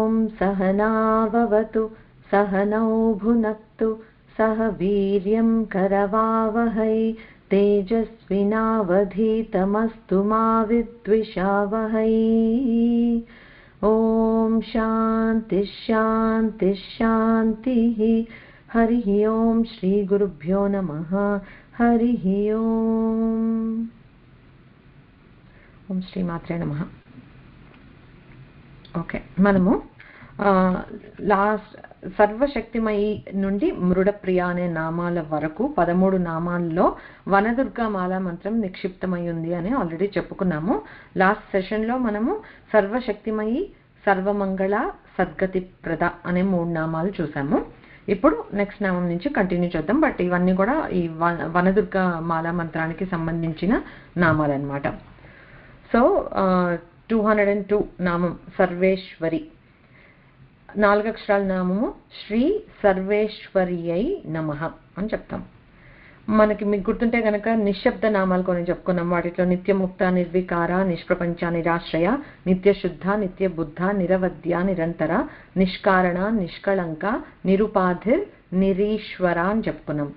ॐ सहनाववतु सहनौ भुनक्तु सह वीर्यं करवावहै तेजस्विनावधीतमस्तु मा विद्विषावहै। ॐ शान्ति शान्ति शान्तिः। हरिः ॐ श्री गुरुभ्यो नमः। हरिः ॐ श्री मात्रे नमः। ఓకే, మనము లాస్ట్ సర్వశక్తిమయి నుండి మృడప్రియ అనే నామాల వరకు 13 నామాల్లో వనదుర్గా మాలా మంత్రం నిక్షిప్తమై ఉంది అని ఆల్రెడీ చెప్పుకున్నాము. లాస్ట్ సెషన్లో మనము సర్వశక్తిమయి, సర్వమంగళ, సద్గతి ప్రద అనే 3 నామాలు చూసాము. ఇప్పుడు నెక్స్ట్ నామం నుంచి కంటిన్యూ చేద్దాం. బట్ ఇవన్నీ కూడా ఈ వనదుర్గా మాలా మంత్రానికి సంబంధించిన నామాలు అన్నమాట. సో 202 నామం సర్వేశ్వరి, 4 అక్షరాల నామము శ్రీ సర్వేశ్వర్యై నమః అని చెప్తాం. మనకి మీకు గుర్తుంటే కనుక నిశ్శబ్ద నామాలు కొన్ని చెప్పుకున్నాం. వాటిలో నిత్యముక్త, నిర్వికార, నిష్ప్రపంచ, నిరాశ్రయ, నిత్యశుద్ధ, నిత్యబుద్ధ, నిరవధ్య, నిరంతర, నిష్కారణ, నిష్కళంక, నిరుపాధిర్, నిరీశ్వర అని చెప్పుకున్నాం.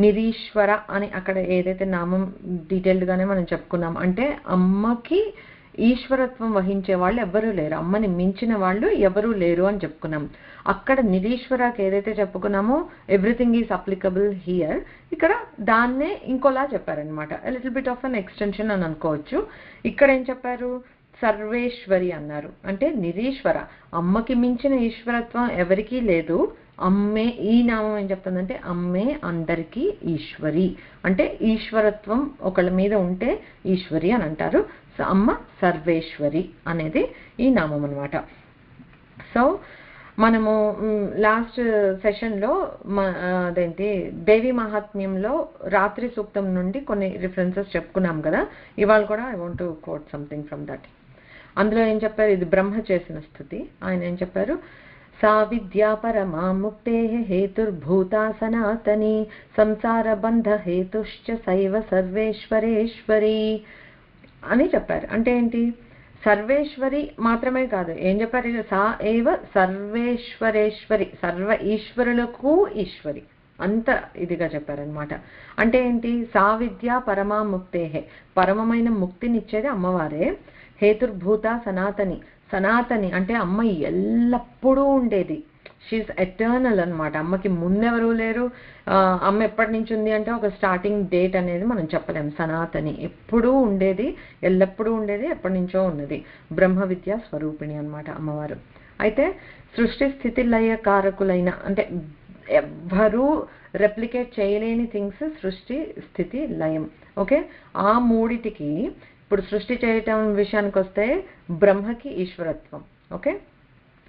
నిరీశ్వర అని అక్కడ ఏదైతే నామం డీటెయిల్డ్గానే మనం చెప్పుకున్నాం, అంటే అమ్మకి ఈశ్వరత్వం వహించే వాళ్ళు ఎవరూ లేరు, అమ్మని మించిన వాళ్ళు ఎవరూ లేరు అని చెప్పుకున్నాం. అక్కడ నిరీశ్వరకి ఏదైతే చెప్పుకున్నామో ఎవ్రీథింగ్ ఈజ్ అప్లికబుల్ హియర్, ఇక్కడ దాన్నే ఇంకోలా చెప్పారనమాట. Little bit of an extension అని అనుకోవచ్చు. ఇక్కడ ఏం చెప్పారు, సర్వేశ్వరి అన్నారు. అంటే నిరీశ్వర, అమ్మకి మించిన ఈశ్వరత్వం ఎవరికీ లేదు. అమ్మే, ఈ నామం ఏం చెప్తుందంటే అమ్మే అందరికీ ఈశ్వరి, అంటే ఈశ్వరత్వం ఒకళ్ళ మీద ఉంటే ఈశ్వరి అని అంటారు. అమ్మ సర్వేశ్వరి అనేది ఈ నామం అనమాట. సో మనము లాస్ట్ సెషన్లో అదేంటి దేవి మహాత్మ్యంలో రాత్రి సూక్తం నుండి కొన్ని రిఫరెన్సెస్ చెప్పుకున్నాం కదా. ఇవాళ కూడా I want to quote something from that. అందులో ఏం చెప్పారు, ఇది బ్రహ్మ చేసిన స్తుతి. ఆయన ఏం చెప్పారు, సా విద్యా పరమా ముక్తే హేతుర్భూతా సనాతని సంసార బంధ హేతుశ్చ సైవ సర్వేశ్వరేశ్వరి అని చెప్పారు. అంటే ఏంటి, సర్వేశ్వరి మాత్రమే కాదు, ఏం చెప్పారు, సా ఏవ సర్వేశ్వరేశ్వరి, సర్వ ఈశ్వరులకు ఈశ్వరి, అంత ఇదిగా చెప్పారనమాట. అంటే ఏంటి, సా విద్యా పరమా ముక్తేహే, పరమమైన ముక్తినిచ్చేది అమ్మవారే. హేతుర్భూత సనాతని, సనాతని అంటే అమ్మ ఎల్లప్పుడూ ఉండేది, షీఈస్ ఎటర్నల్ అనమాట. అమ్మకి ముందెవరూ లేరు. అమ్మ ఎప్పటి నుంచి ఉంది అంటే ఒక స్టార్టింగ్ డేట్ అనేది మనం చెప్పలేము. సనాతని ఎప్పుడూ ఉండేది, ఎల్లప్పుడూ ఉండేది, ఎప్పటి నుంచో ఉన్నది. బ్రహ్మ విద్యా స్వరూపిణి అనమాట అమ్మవారు. అయితే సృష్టి స్థితి లయ కారకులైన, అంటే ఎవ్వరూ రెప్లికేట్ చేయలేని థింగ్స్ సృష్టి స్థితి లయం. ఓకే, ఆ మూడిటికి ఇప్పుడు సృష్టి చేయటం విషయానికి వస్తే బ్రహ్మకి ఈశ్వరత్వం. ఓకే,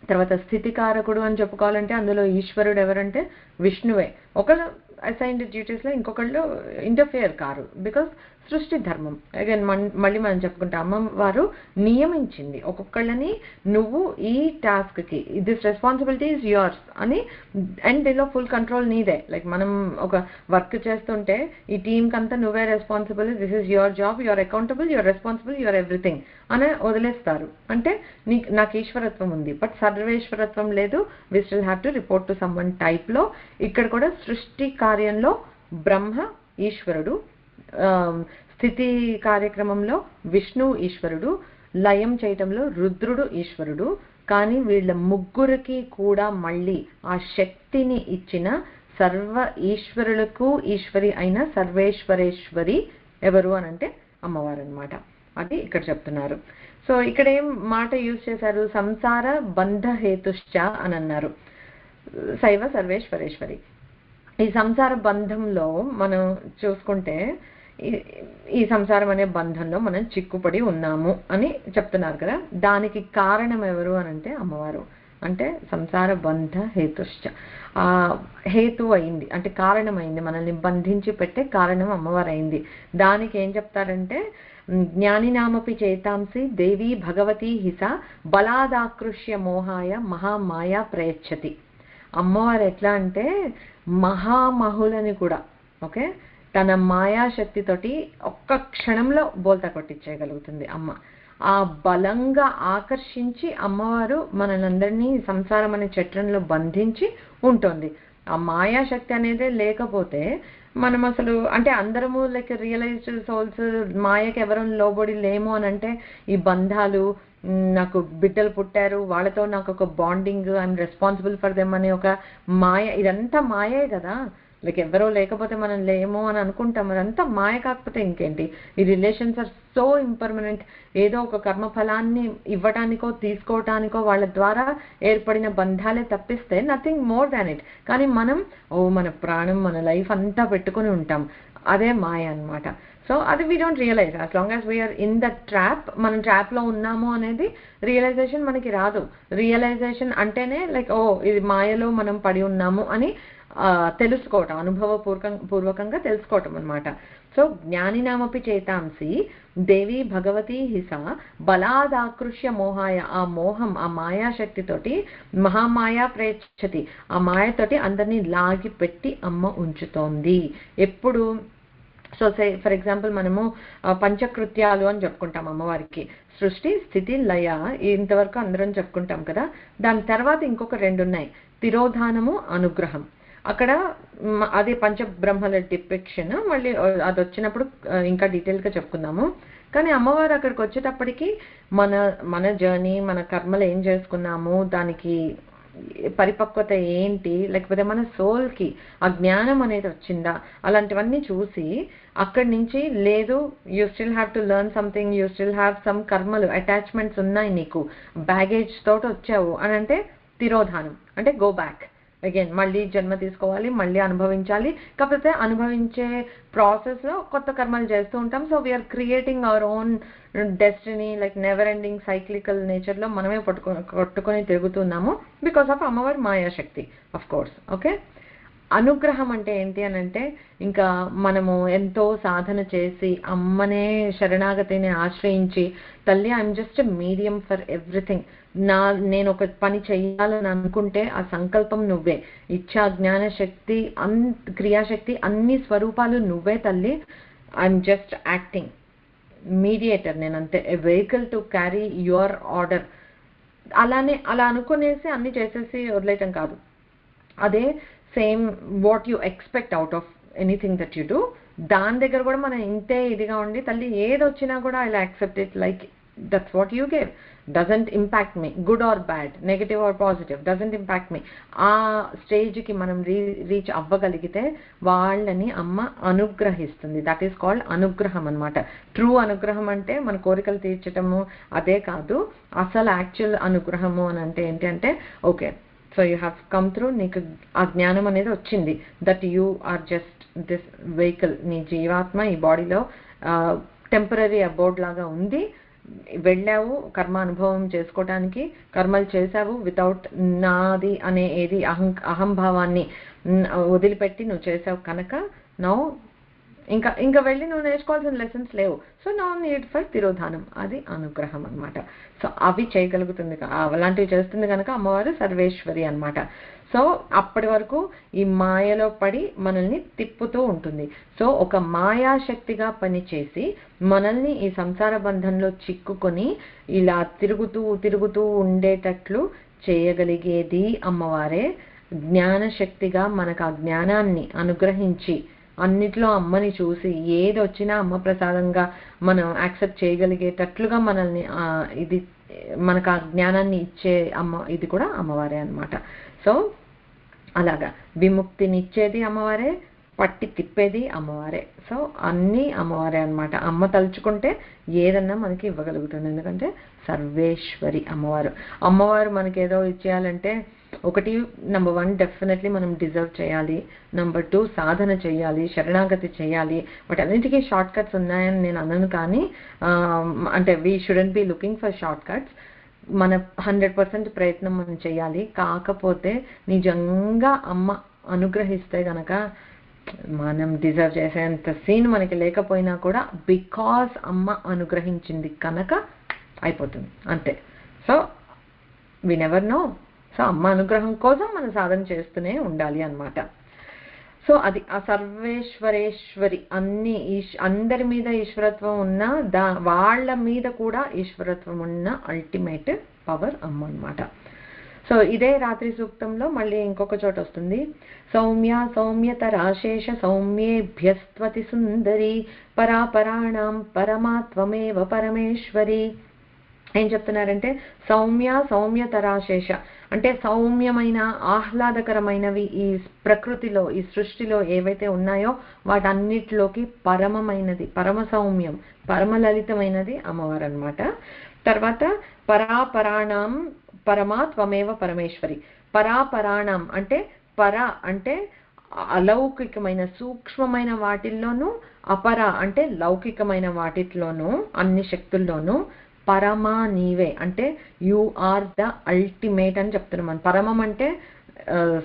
తర్వాత స్థితికారకుడు అని చెప్పుకోవాలంటే అందులో ఈశ్వరుడు ఎవరంటే విష్ణువే. ఒకళ్ళు అసైన్డ్ డ్యూటీస్లో ఇంకొకళ్ళు ఇంటర్ఫియర్ కారు, బికాస్ సృష్టి ధర్మం. అగైన్ మళ్ళీ మనం చెప్పుకుంటే అమ్మవారు నియమించింది ఒక్కొక్కళ్ళని, నువ్వు ఈ టాస్క్కి దిస్ రెస్పాన్సిబిలిటీ ఈజ్ యువర్స్ అని, అండ్ దీనిలో ఫుల్ కంట్రోల్ నీదే. లైక్ మనం ఒక వర్క్ చేస్తుంటే ఈ టీంకి అంతా నువ్వే responsible, this is your job, your accountable, your responsible, your everything అని వదిలేస్తారు. అంటే నాకు ఈశ్వరత్వం ఉంది, బట్ సర్వేశ్వరత్వం లేదు, we still have to report to someone టైప్లో. ఇక్కడ కూడా సృష్టి కార్యంలో బ్రహ్మ ఈశ్వరుడు, స్థితి కార్యక్రమంలో విష్ణు ఈశ్వరుడు, లయం చేయటంలో రుద్రుడు ఈశ్వరుడు. కానీ వీళ్ళ ముగ్గురికి కూడా మళ్ళీ ఆ శక్తిని ఇచ్చిన సర్వ ఈశ్వరులకు ఈశ్వరి అయిన సర్వేశ్వరేశ్వరి ఎవరు అనంటే అమ్మవారు అనమాట. అది ఇక్కడ చెప్తున్నారు. సో ఇక్కడ ఏం మాట యూజ్ చేశారు, సంసార బంధ హేతుశ్చ అని అన్నారు. శైవ సర్వేశ్వరేశ్వరి. ఈ సంసార బంధంలో మనం చూసుకుంటే ఈ సంసారం అనే బంధంలో మనం చిక్కుపడి ఉన్నాము అని చెప్తున్నారు కదా. దానికి కారణం ఎవరు అనంటే అమ్మవారు. అంటే సంసార బంధ హేతుశ్చ, ఆ హేతు అయింది అంటే కారణమైంది, మనల్ని బంధించి పెట్టే కారణం అమ్మవారు అయింది. దానికి ఏం చెప్తారంటే జ్ఞానినామపి చేతాంసి దేవీ భగవతీ హిస బలాదాకృష్య మోహాయ మహామాయా ప్రయచ్చతి. అమ్మవారు ఎట్లా అంటే మహామహులని కూడా ఓకే తన మాయాశక్తితోటి ఒక్క క్షణంలో బోల్తా కొట్టించేయగలుగుతుంది అమ్మ. ఆ బలంగా ఆకర్షించి అమ్మవారు మనలందరినీ సంసారం అనే చట్రంలో బంధించి ఉంటుంది. ఆ మాయాశక్తి అనేది లేకపోతే మనం అసలు అంటే అందరము లైక్ రియలైజ్డ్ సోల్స్ మాయకి ఎవరు లోబడి లేము అని అంటే ఈ బంధాలు, నాకు బిడ్డలు పుట్టారు వాళ్ళతో నాకు ఒక bonding, I'm responsible for them అనే ఒక మాయ, ఇదంతా మాయే కదా. లైక్ ఎవరో లేకపోతే మనం లేము అని అనుకుంటాం, అదంతా మాయ కాకపోతే ఇంకేంటి. ఈ రిలేషన్స్ ఆర్ సో ఇంపర్మనెంట్. ఏదో ఒక కర్మ ఫలాన్ని ఇవ్వటానికో తీసుకోవటానికో వాళ్ళ ద్వారా ఏర్పడిన బంధాలే తప్పిస్తే నథింగ్ మోర్ దాన్ ఇట్. కానీ మనం మన ప్రాణం మన లైఫ్ అంతా పెట్టుకుని ఉంటాం, అదే మాయ అన్నమాట. సో అది we don't realize. As long as we are in the trap, మనం ట్రాప్లో ఉన్నాము అనేది రియలైజేషన్ మనకి రాదు. రియలైజేషన్ అంటేనే లైక్ ఇది మాయలో మనం పడి ఉన్నాము అని తెలుసుకోవటం, పూర్వకంగా తెలుసుకోవటం అనమాట. సో జ్ఞానినామపి చేతాంసి దేవి భగవతి హిస బలాదాకృష్య మోహాయ, ఆ మోహం ఆ మాయాశక్తితోటి మహామాయా ప్రేక్షతి, ఆ మాయతోటి అందరినీ లాగి పెట్టి అమ్మ ఉంచుతోంది ఎప్పుడు. సో ఫర్ ఎగ్జాంపుల్ మనము పంచకృత్యాలు అని చెప్పుకుంటాం అమ్మవారికి, సృష్టి స్థితి లయ, ఇంతవరకు అందరం చెప్పుకుంటాం కదా. దాని తర్వాత ఇంకొక 2 ఉన్నాయి, తిరోధానము అనుగ్రహం. అక్కడ అదే పంచబ్రహ్మల డిపిక్షన్, మళ్ళీ అది వచ్చినప్పుడు ఇంకా డీటెయిల్గా చెప్పుకుందాము. కానీ అమ్మవారు అక్కడికి వచ్చేటప్పటికి మన జర్నీ, మన కర్మలు ఏం చేసుకున్నాము, దానికి పరిపక్వత ఏంటి, లేకపోతే మన సోల్కి ఆ జ్ఞానం అనేది వచ్చిందా, అలాంటివన్నీ చూసి అక్కడి నుంచి లేదు you still have to learn something, you still have some కర్మలు అటాచ్మెంట్స్ ఉన్నాయి నీకు, బ్యాగేజ్ తోటి వచ్చావు అని అంటే తిరోధానం అంటే గో బ్యాక్ అగైన్, మళ్ళీ జన్మ తీసుకోవాలి, మళ్ళీ అనుభవించాలి. కాకపోతే అనుభవించే ప్రాసెస్లో కొత్త కర్మలు చేస్తూ ఉంటాం. So we are creating our own destiny, like never ending cyclical నేచర్లో మనమే కొట్టుకొని తిరుగుతున్నాము బికాస్ ఆఫ్ అమ్మవారి మాయాశక్తి ఆఫ్ కోర్స్. ఓకే, అనుగ్రహం అంటే ఏంటి అని అంటే ఇంకా మనము ఎంతో సాధన చేసి అమ్మనే శరణాగతిని ఆశ్రయించి, తల్లి I'm just medium for everything, నేను ఒక పని చెయ్యాలని అనుకుంటే ఆ సంకల్పం నువ్వే, ఇచ్చా జ్ఞాన శక్తి క్రియాశక్తి అన్ని స్వరూపాలు నువ్వే తల్లి, ఐఎమ్ జస్ట్ యాక్టింగ్ మీడియేటర్, నేను అంతే, a vehicle to carry your order. అలా అనుకునేసి అన్ని చేసేసి వదిలేయటం కాదు. అదే same what you expect out of anything that you do, దాని దగ్గర కూడా మనం ఇంతే ఇదిగా ఉండి తల్లి ఏది వచ్చినా కూడా I accept it, like that's what you gave, doesn't impact me, good or bad, negative or positive, doesn't impact me. ఆ స్టేజ్కి మనం రీచ్ అవ్వగలిగితే వాళ్ళని అమ్మ అనుగ్రహిస్తుంది. దట్ ఈస్ కాల్డ్ అనుగ్రహం అనమాట. ట్రూ అనుగ్రహం అంటే మన కోరికలు తీర్చటము అదే కాదు, అసలు యాక్చువల్ అనుగ్రహము అని అంటే ఏంటి అంటే okay, so you have come through, నీకు ఆ జ్ఞానం అనేది వచ్చింది, that you are just this vehicle, నీ జీవాత్మ ఈ బాడీలో టెంపరీ అబోర్డ్ లాగా ఉంది, వెళ్ళావు కర్మ అనుభవం చేసుకోవటానికి, కర్మలు చేశావు వితౌట్ నాది అనే ఏది అహంభావాన్ని వదిలిపెట్టి నువ్వు చేసావు కనుక నౌ ఇంకా వెళ్ళి నువ్వు నేర్చుకోవాల్సిన లెసన్స్ లేవు. సో నో నీడ్ ఫర్ తిరోధానం, అది అనుగ్రహం అనమాట. సో అవి చేయగలుగుతుంది, అలాంటివి చేస్తుంది కనుక అమ్మవారు సర్వేశ్వరి అనమాట. సో అప్పటి వరకు ఈ మాయలో పడి మనల్ని తిప్పుతూ ఉంటుంది. సో ఒక మాయాశక్తిగా పనిచేసి మనల్ని ఈ సంసార బంధంలో చిక్కుకొని ఇలా తిరుగుతూ ఉండేటట్లు చేయగలిగేది అమ్మవారే. జ్ఞానశక్తిగా మనకు ఆ జ్ఞానాన్ని అనుగ్రహించి అన్నిట్లో అమ్మని చూసి ఏది వచ్చినా అమ్మ ప్రసాదంగా మనం యాక్సెప్ట్ చేయగలిగేటట్లుగా మనల్ని ఇది మనకు ఆ జ్ఞానాన్ని ఇచ్చే అమ్మ, ఇది కూడా అమ్మవారే అనమాట. సో అలాగా విముక్తినిచ్చేది అమ్మవారే, పట్టి తిప్పేది అమ్మవారే. సో అన్నీ అమ్మవారే అనమాట. అమ్మ తలుచుకుంటే ఏదన్నా మనకి ఇవ్వగలుగుతుంది, ఎందుకంటే సర్వేశ్వరి అమ్మవారు. అమ్మవారు మనకి ఏదో ఇచ్చేయాలంటే ఒకటి నెంబర్ 1 డెఫినెట్లీ మనం డిజర్వ్ చేయాలి, నెంబర్ 2 సాధన చేయాలి, శరణాగతి చేయాలి. బట్ అన్నిటికీ షార్ట్ కట్స్ ఉన్నాయని నేను అనను, కానీ అంటే we shouldn't be looking for short cuts. మన 100% ప్రయత్నం మనం చేయాలి. కాకపోతే నిజంగా అమ్మ అనుగ్రహిస్తే గనక మనం డిజర్వ్ చేసేంత సీన్ మనకి లేకపోయినా కూడా బికాస్ అమ్మ అనుగ్రహించింది కనుక అయిపోతుంది అంతే. So we never know. So అమ్మ అనుగ్రహం కోసం మనం సాధన చేస్తూనే ఉండాలి అన్నమాట. సో అది ఆ సర్వేశ్వరేశ్వరి అందరి మీద ఈశ్వరత్వం ఉన్న వాళ్ళ మీద కూడా ఈశ్వరత్వం ఉన్న అల్టిమేట్ పవర్ అమ్మ అన్నమాట. సో ఇదే రాత్రి సూక్తంలో మళ్ళీ ఇంకొక చోట వస్తుంది, సౌమ్య సౌమ్యతరాశేష సౌమ్యేభ్యస్త్వతి సుందరి పరాపరాణం పరమాత్వమేవ పరమేశ్వరి. ఏం చెప్తున్నారంటే సౌమ్యతరాశేష అంటే సౌమ్యమైన ఆహ్లాదకరమైనవి ఈ ప్రకృతిలో ఈ సృష్టిలో ఏవైతే ఉన్నాయో వాటన్నిటిలోకి పరమమైనది, పరమ సౌమ్యం, పరమలలితమైనది అమ్మవారు అన్నమాట. తర్వాత పరాపరాణం పరమాత్వమేవ పరమేశ్వరి. పరాపరాణం అంటే పర అంటే అలౌకికమైన సూక్ష్మమైన వాటిల్లోనూ, అపర అంటే లౌకికమైన వాటిల్లోనూ, అన్ని శక్తుల్లోనూ పరమా నీవే అంటే యు ఆర్ ద అల్టిమేట్ అని చెప్తున్నాం. పరమం అంటే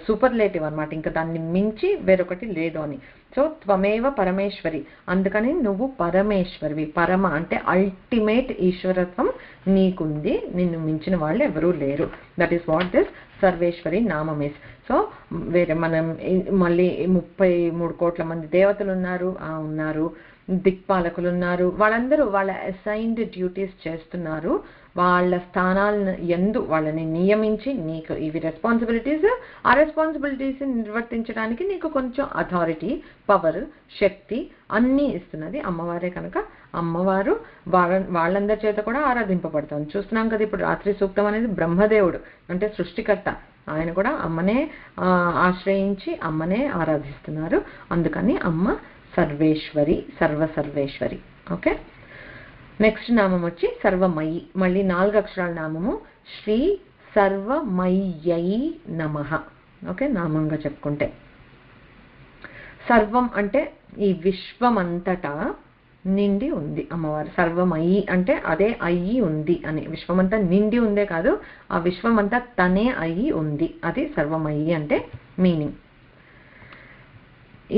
సూపర్లేటివ్ అనమాట, ఇంకా దాన్ని మించి వేరొకటి లేదు అని. సో త్వమేవ పరమేశ్వరి, అందుకని నువ్వు పరమేశ్వరివి. పరమ అంటే అల్టిమేట్ ఈశ్వరత్వం నీకుంది, నిన్ను మించిన వాళ్ళు ఎవరూ లేరు. That is what this Sarveshwari నామం ఇస్. సో వేరే మనం మళ్ళీ 33 కోట్ల మంది దేవతలు ఉన్నారు, దిక్పాలకులు ఉన్నారు, వాళ్ళందరూ వాళ్ళ అసైన్డ్ డ్యూటీస్ చేస్తున్నారు. వాళ్ళ స్థానాలను ఎందు వాళ్ళని నియమించి నీకు ఇవి రెస్పాన్సిబిలిటీస్, ఆ రెస్పాన్సిబిలిటీస్ నిర్వర్తించడానికి నీకు కొంచెం అథారిటీ, పవర్, శక్తి అన్నీ ఇస్తున్నది అమ్మవారే. కనుక అమ్మవారు వాళ్ళందరి చేత కూడా ఆరాధింపబడుతుంది. చూస్తున్నాం కదా ఇప్పుడు రాత్రి సూక్తం అనేది బ్రహ్మదేవుడు అంటే సృష్టికర్త, ఆయన కూడా అమ్మనే ఆశ్రయించి అమ్మనే ఆరాధిస్తున్నారు. అందుకని అమ్మ సర్వేశ్వరి, సర్వసర్వేశ్వరి. ఓకే, నెక్స్ట్ నామం వచ్చి సర్వమయి. మళ్ళీ 4 అక్షరాల నామము శ్రీ సర్వమయ్యై నమః. ఓకే, నామంగా చెప్పుకుంటే సర్వం అంటే ఈ విశ్వమంతటా నిండి ఉంది అమ్మవారు. సర్వమయి అంటే అదే అయ్యి ఉంది అని, విశ్వమంతా నిండి ఉందే కాదు, ఆ విశ్వమంతా తనే అయ్యి ఉంది, అది సర్వమయి అంటే మీనింగ్.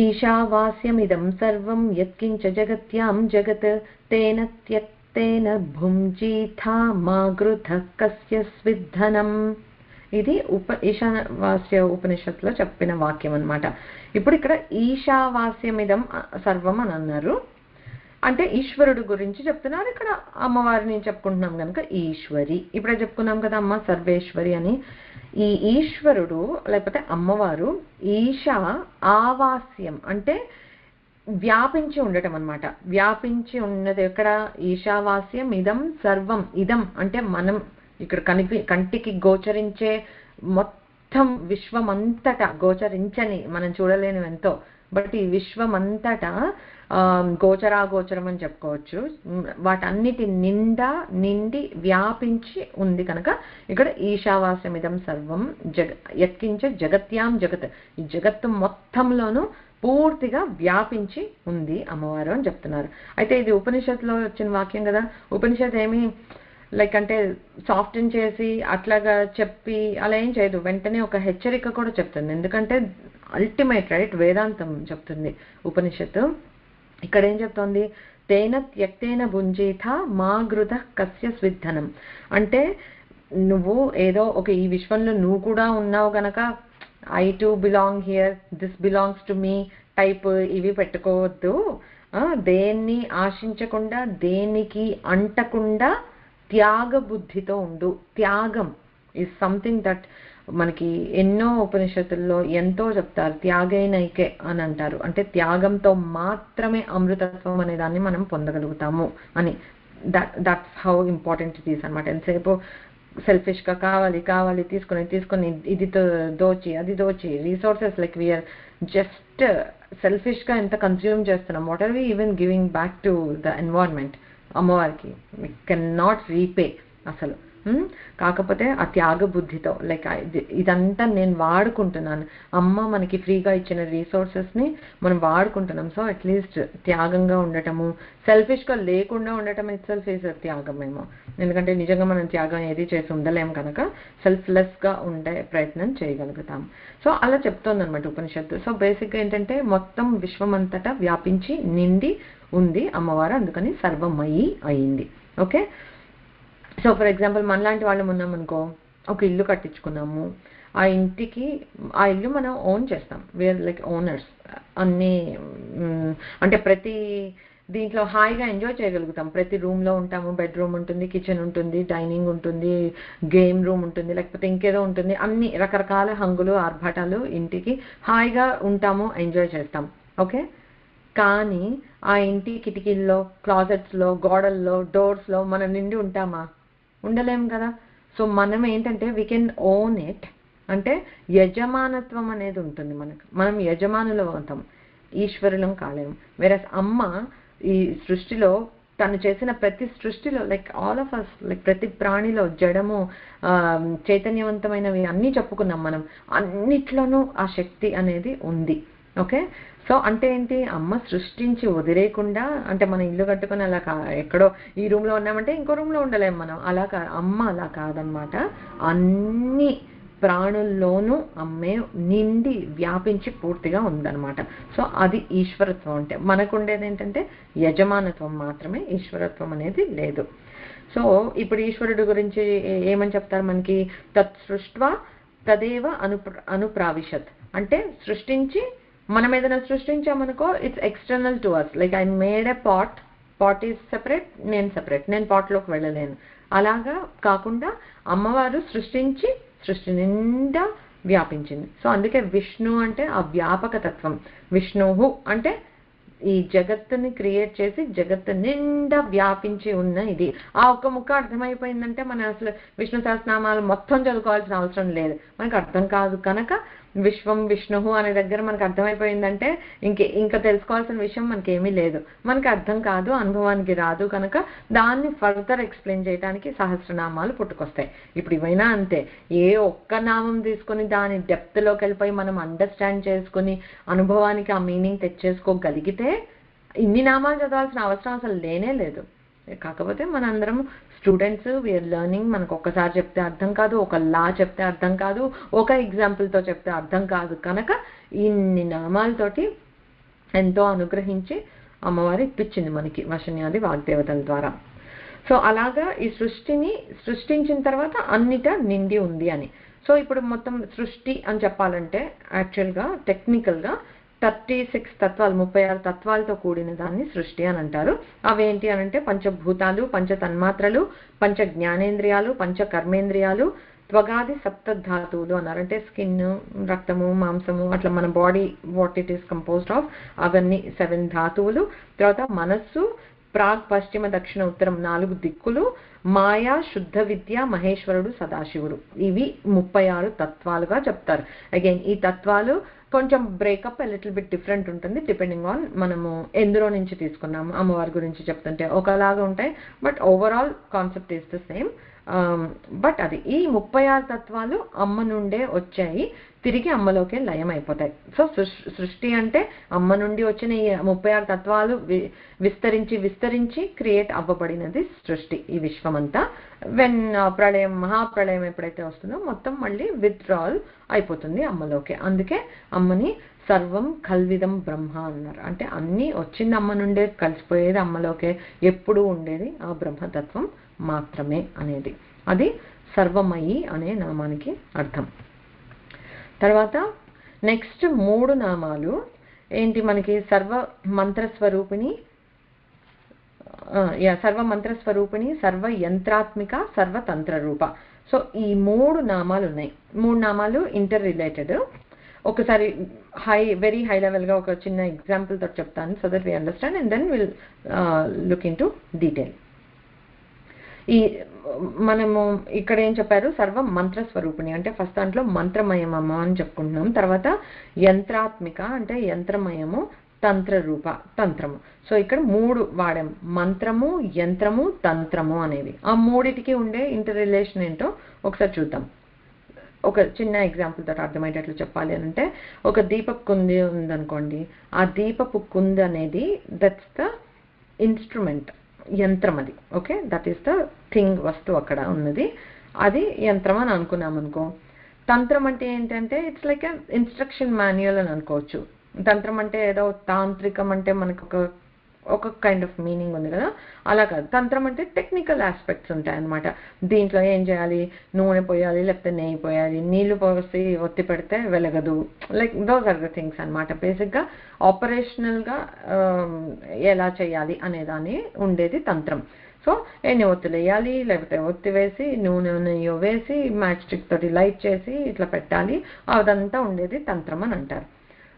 ఈశావాస్యమిదం సర్వం యత్కించ జగత్యాం జగత్ తేన త్యక్తేన భుంజీథా మా గృధః కస్య స్విద్ధనం. ఇది ఈశావాస్య ఉపనిషత్తులో చెప్పిన వాక్యం అన్నమాట. ఇప్పుడు ఇక్కడ ఈశావాస్యమిదం సర్వం అని అన్నారు అంటే ఈశ్వరుడు గురించి చెప్తున్నారు. ఇక్కడ అమ్మవారిని చెప్పుకుంటున్నాం కనుక ఈశ్వరి. ఇప్పుడే చెప్పుకున్నాం కదా అమ్మ సర్వేశ్వరి అని. ఈ ఈశ్వరుడు లేకపోతే అమ్మవారు ఈశా ఆవాస్యం అంటే వ్యాపించి ఉండటం అన్నమాట. వ్యాపించి ఉన్నది ఎక్కడ? ఈశావాస్యం ఇదం సర్వం. ఇదం అంటే మనం ఇక్కడ కంటికి గోచరించే మొత్తం విశ్వమంతటా, గోచరించని మనం చూడలేని ఎంతో, బట్ ఈ విశ్వమంతటా గోచరాగోచరం అని చెప్పుకోవచ్చు. వాటన్నిటి నిండి వ్యాపించి ఉంది కనుక ఇక్కడ ఈశావాస్యమిదం సర్వం యత్కించ జగత్యాం జగత్, ఈ జగత్తు మొత్తంలోనూ పూర్తిగా వ్యాపించి ఉంది అమ్మవారు అని చెప్తున్నారు. అయితే ఇది ఉపనిషత్తులో వచ్చిన వాక్యం కదా. ఉపనిషత్ ఏమి అంటే సాఫ్టన్ చేసి అట్లాగా చెప్పి అలా ఏం చేయదు, వెంటనే ఒక హెచ్చరిక కూడా చెప్తుంది. ఎందుకంటే అల్టిమేట్ రైట్ వేదాంతం చెప్తుంది ఉపనిషత్తు. ఇక్కడ ఏం చెప్తోంది? తేన త్యక్తేన భుంజీథ మా గృధః కస్య స్విద్ధనం అంటే నువ్వు ఏదో ఒక ఈ విశ్వంలో నువ్వు కూడా ఉన్నావు గనక I to belong here, this belongs to me type ఇవి పెట్టుకోవద్దు. దేన్ని ఆశించకుండా, దేనికి అంటకుండా త్యాగ బుద్ధితో ఉండు. త్యాగం ఈజ్ సంథింగ్ దట్ మనకి ఎన్నో ఉపనిషత్తుల్లో ఎంతో చెప్తారు. త్యాగైనైకే అని అంటారు. అంటే త్యాగంతో మాత్రమే అమృతత్వం అనే దాన్ని మనం పొందగలుగుతాము అని. That's how important it is అనమాట. ఎంతసేపు సెల్ఫిష్గా కావాలి తీసుకొని ఇది దోచి అది దోచి రీసోర్సెస్ లైక్ వీఆర్ జస్ట్ సెల్ఫిష్గా ఎంత కన్స్యూమ్ చేస్తున్నాం. What are we even giving back to the environment? అమ్మవారికి వి కెన్ నాట్ రీపే అసలు. కాకపోతే ఆ త్యాగ బుద్ధితో ఇదంతా నేను వాడుకుంటున్నాను, అమ్మ మనకి ఫ్రీగా ఇచ్చిన రీసోర్సెస్ని మనం వాడుకుంటున్నాం. సో అట్లీస్ట్ త్యాగంగా ఉండటము, సెల్ఫిష్గా లేకుండా ఉండటం ఇట్ సెల్ఫ్ ఈజ్ త్యాగమేమో. ఎందుకంటే నిజంగా మనం త్యాగం ఏది చేసి ఉండలేము కనుక సెల్ఫ్లెస్గా ఉండే ప్రయత్నం చేయగలుగుతాం. సో అలా చెప్తోంది అనమాట ఉపనిషత్తు. సో బేసిక్గా ఏంటంటే మొత్తం విశ్వమంతటా వ్యాపించి నిండి ఉంది అమ్మవారు, అందుకని సర్వమయి అయింది. ఓకే, సో ఫర్ ఎగ్జాంపుల్ మనలాంటి వాళ్ళం ఉన్నామనుకో, ఒక ఇల్లు కట్టించుకున్నాము, ఆ ఇంటికి ఆ ఇల్లు మనం ఓన్ చేస్తాం, వేర్ లైక్ ఓనర్స్ అన్నీ. అంటే ప్రతి దీంట్లో హాయిగా ఎంజాయ్ చేయగలుగుతాం. ప్రతి రూమ్లో ఉంటాము, బెడ్రూమ్ ఉంటుంది, కిచెన్ ఉంటుంది, డైనింగ్ ఉంటుంది, గేమ్ రూమ్ ఉంటుంది, లేకపోతే ఇంకేదో ఉంటుంది, అన్ని రకరకాల హంగులు ఆర్భాటాలు ఇంటికి హాయిగా ఉంటాము, ఎంజాయ్ చేస్తాం. ఓకే, కానీ ఆ ఇంటి కిటికీల్లో, క్లాజెట్స్లో, గోడల్లో, డోర్స్లో మనం నిండి ఉంటామా? ఉండలేం కదా. సో మనం ఏంటంటే వీ కెన్ ఓన్ ఇట్, అంటే యజమానత్వం అనేది ఉంటుంది మనకు, మనం యజమానులం అవుతాం, ఈశ్వరులం కాలేము. వేరస్ అమ్మ ఈ సృష్టిలో తను చేసిన ప్రతి సృష్టిలో like all of us, like ప్రతి ప్రాణిలో జడము, చైతన్యవంతమైనవి అన్నీ చెప్పుకున్నాం మనం, అన్నిట్లోనూ ఆ శక్తి అనేది ఉంది. ఓకే, సో అంటే ఏంటి, అమ్మ సృష్టించి వదిలేయకుండా, అంటే మనం ఇల్లు కట్టుకుని అలా ఎక్కడో ఈ రూమ్లో ఉన్నామంటే ఇంకో రూమ్లో ఉండలేము మనం, అలా అమ్మ అలా కాదనమాట. అన్ని ప్రాణుల్లోనూ అమ్మే నిండి వ్యాపించి పూర్తిగా ఉందన్నమాట. సో అది ఈశ్వరత్వం అంటే. మనకు ఉండేది ఏంటంటే యజమానత్వం మాత్రమే, ఈశ్వరత్వం అనేది లేదు. సో ఇప్పుడు ఈశ్వరుడు గురించి ఏమని చెప్తారు మనకి, తత్ సృష్ట్వా తదేవ అనుప్రావిశత్, అంటే సృష్టించి, మనం ఏదైనా సృష్టించామనుకో it's external to us, like I made a pot is separate, నేను సెపరేట్, నేను పాట్లోకి వెళ్ళలేను. అలాగా కాకుండా అమ్మవారు సృష్టించి సృష్టి నిండా వ్యాపించింది. సో అందుకే విష్ణు అంటే ఆ వ్యాపక తత్వం, విష్ణువు అంటే ఈ జగత్తుని క్రియేట్ చేసి జగత్తు నిండా వ్యాపించి ఉన్న ఇది. ఆ ఒక్క ముక్క అర్థమైపోయిందంటే మనం అసలు విష్ణు సహస్రనామాలు మొత్తం చదువుకోవాల్సిన అవసరం లేదు, మనకు అర్థం కాదు కనుక. విశ్వం విష్ణువు అనే దగ్గర మనకు అర్థమైపోయిందంటే ఇంకా తెలుసుకోవాల్సిన విషయం మనకేమీ లేదు, మనకి అర్థం కాదు, అనుభవానికి రాదు కనుక దాన్ని ఫర్దర్ ఎక్స్ప్లెయిన్ చేయడానికి సహస్రనామాలు పుట్టుకొస్తాయి. ఇప్పుడు ఇవైనా అంతే, ఏ ఒక్క నామం తీసుకొని దాని డెప్త్లోకి వెళ్ళిపోయి మనం అండర్స్టాండ్ చేసుకుని అనుభవానికి ఆ మీనింగ్ తెచ్చేసుకోగలిగితే ఇన్ని నామాలు చదవాల్సిన అవసరం అసలు లేనే లేదు. కాకపోతే మనందరం స్టూడెంట్స్, వీఆర్ లెర్నింగ్, మనకు ఒక్కసారి చెప్తే అర్థం కాదు, ఒక లా చెప్తే అర్థం కాదు, ఒక ఎగ్జాంపుల్తో చెప్తే అర్థం కాదు కనుక ఇన్ని నామాలతోటి ఎంతో అనుగ్రహించి అమ్మవారు ఇప్పించింది మనకి వశన్యాది వాగ్దేవతల ద్వారా. సో అలాగా ఈ సృష్టిని సృష్టించిన తర్వాత అన్నిట నిండి ఉంది అని. సో ఇప్పుడు మొత్తం సృష్టి అని చెప్పాలంటే యాక్చువల్గా టెక్నికల్గా 36 తత్వాలు, 36 తత్వాలతో కూడిన దాన్ని సృష్టి అని అంటారు. అవేంటి అని అంటే పంచభూతాలు, పంచ తన్మాత్రలు, పంచ జ్ఞానేంద్రియాలు, పంచ కర్మేంద్రియాలు, త్వగాది సప్తధాతువులు అన్నారు. అంటే స్కిన్, రక్తము, మాంసము, అట్లా మన body what it is composed of, అవన్నీ 7 ధాతువులు. తర్వాత మనస్సు, ప్రాగ్, పశ్చిమ, దక్షిణ, ఉత్తరం 4 దిక్కులు, మాయా, శుద్ధ విద్య, మహేశ్వరుడు, సదాశివుడు, ఇవి 36 తత్వాలుగా చెప్తారు. అగైన్ ఈ తత్వాలు కొంచెం బ్రేకప్ లిటిల్ బిట్ డిఫరెంట్ ఉంటుంది డిపెండింగ్ ఆన్ మనము ఎందులో నుంచి తీసుకున్నాము. అమ్మవారి గురించి చెప్తుంటే ఒకలాగా ఉంటాయి, but overall concept is the same. But అది ఈ 36 తత్వాలు అమ్మ నుండే వచ్చాయి, తిరిగి అమ్మలోకే లయం అయిపోతాయి. సో సృష్టి అంటే అమ్మ నుండి వచ్చిన ఈ 36 తత్వాలు విస్తరించి విస్తరించి క్రియేట్ అవ్వబడినది సృష్టి, ఈ విశ్వమంతా. వెన్ ప్రళయం, మహాప్రళయం ఎప్పుడైతే వస్తుందో మొత్తం మళ్ళీ విత్డ్రాల్ అయిపోతుంది అమ్మలోకే. అందుకే అమ్మని సర్వం కల్విదం బ్రహ్మ అన్నారు. అంటే అన్నీ వచ్చింది అమ్మ నుండే, కలిసిపోయేది అమ్మలోకే, ఎప్పుడూ ఉండేది ఆ బ్రహ్మతత్వం మాత్రమే అనేది. అది సర్వమయి అనే నామానికి అర్థం. తర్వాత నెక్స్ట్ 3 నామాలు ఏంటి మనకి, సర్వ మంత్రస్వరూపిణి, సర్వ మంత్రస్వరూపిణి, సర్వ యంత్రాత్మిక, సర్వతంత్ర రూప. సో ఈ 3 నామాలు ఉన్నాయి. 3 నామాలు ఇంటర్ రిలేటెడ్. ఒకసారి వెరీ హై లెవెల్గా ఒక చిన్న ఎగ్జాంపుల్ తోటి చెప్తాను, so that we understand and then will look into detail. ఈ మనము ఇక్కడ ఏం చెప్పారు, సర్వ మంత్ర స్వరూపిణి అంటే ఫస్ట్ దాంట్లో మంత్రమయమమ్మ అని చెప్పుకుంటున్నాం. తర్వాత యంత్రాత్మిక అంటే యంత్రమయము, తంత్ర రూప తంత్రము. సో ఇక్కడ 3 వాడాం, మంత్రము, యంత్రము, తంత్రము అనేవి. ఆ మూడిటికి ఉండే ఇంటర్ రిలేషన్ ఏంటో ఒకసారి చూద్దాం. ఒక చిన్న ఎగ్జాంపుల్ తోటి అర్థమయ్యేటట్లు చెప్పాలి అని అంటే, ఒక దీపపు కుంది ఉందనుకోండి, ఆ దీపపు కుంది అనేది దట్స్ ద ఇన్స్ట్రుమెంట్, యంత్రం అది. Okay, that is the thing, వస్తువు అక్కడ ఉన్నది, అది యంత్రం అని అనుకున్నాం అనుకో. తంత్రం అంటే ఏంటంటే ఇట్స్ లైక్ ఇన్స్ట్రక్షన్ మాన్యువల్ అని అనుకోవచ్చు. తంత్రం అంటే ఏదో తాంత్రికం అంటే మనకు ఒక ఒక కైండ్ ఆఫ్ మీనింగ్ ఉంది కదా, అలా కాదు. తంత్రం అంటే టెక్నికల్ ఆస్పెక్ట్స్ ఉంటాయి అన్నమాట. దీంట్లో ఏం చేయాలి, నూనె పోయాలి లేకపోతే నెయ్యి పోయాలి, నీళ్లు పోసి ఒత్తి పెడితే వెలగదు, like those are the things అనమాట. బేసిక్గా ఆపరేషనల్గా ఎలా చేయాలి అనేదాన్ని ఉండేది తంత్రం. సో ఎన్ని ఒత్తులు వేయాలి, లేకపోతే ఒత్తి వేసి నూనె నెయ్యి వేసి మ్యాచ్ స్టిక్ తోటి లైట్ చేసి ఇట్లా పెట్టాలి, అదంతా ఉండేది తంత్రం అని అంటారు.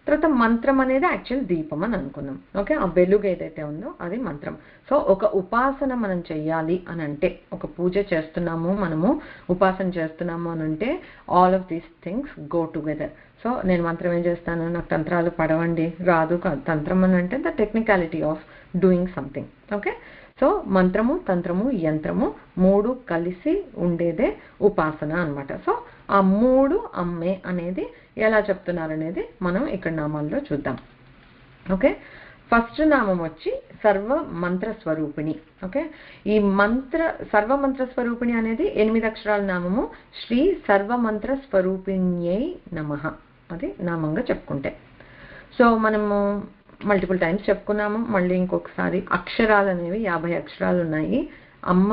తర్వాత మంత్రం అనేది యాక్చువల్ దీపం అని అనుకుందాం. ఓకే, ఆ వెలుగు ఏదైతే ఉందో అది మంత్రం. సో ఒక ఉపాసన మనం చెయ్యాలి అని అంటే, ఒక పూజ చేస్తున్నాము మనము, ఉపాసన చేస్తున్నాము అని అంటే all of these things go together. So నేను మంత్రం ఏం చేస్తాను, నాకు తంత్రాలు పడవండి, రాదు కాదు. తంత్రం అని అంటే the technicality of doing something. Okay, so మంత్రము తంత్రము యంత్రము మూడు కలిసి ఉండేదే ఉపాసన అనమాట. సో ఆ మూడు అమ్మే అనేది ఎలా చెప్తున్నారు అనేది మనం ఇక్కడ నామాల్లో చూద్దాం. ఓకే, ఫస్ట్ నామం వచ్చి సర్వ మంత్ర స్వరూపిణి. ఓకే, ఈ సర్వమంత్ర స్వరూపిణి అనేది 8 అక్షరాల నామము. శ్రీ సర్వమంత్ర స్వరూపిణ్యై నమః అది నామంగా చెప్పుకుంటే. సో మనము మల్టిపుల్ టైమ్స్ చెప్పుకున్నాము, మళ్ళీ ఇంకొకసారి. అక్షరాలు అనేవి 50 అక్షరాలు ఉన్నాయి. అమ్మ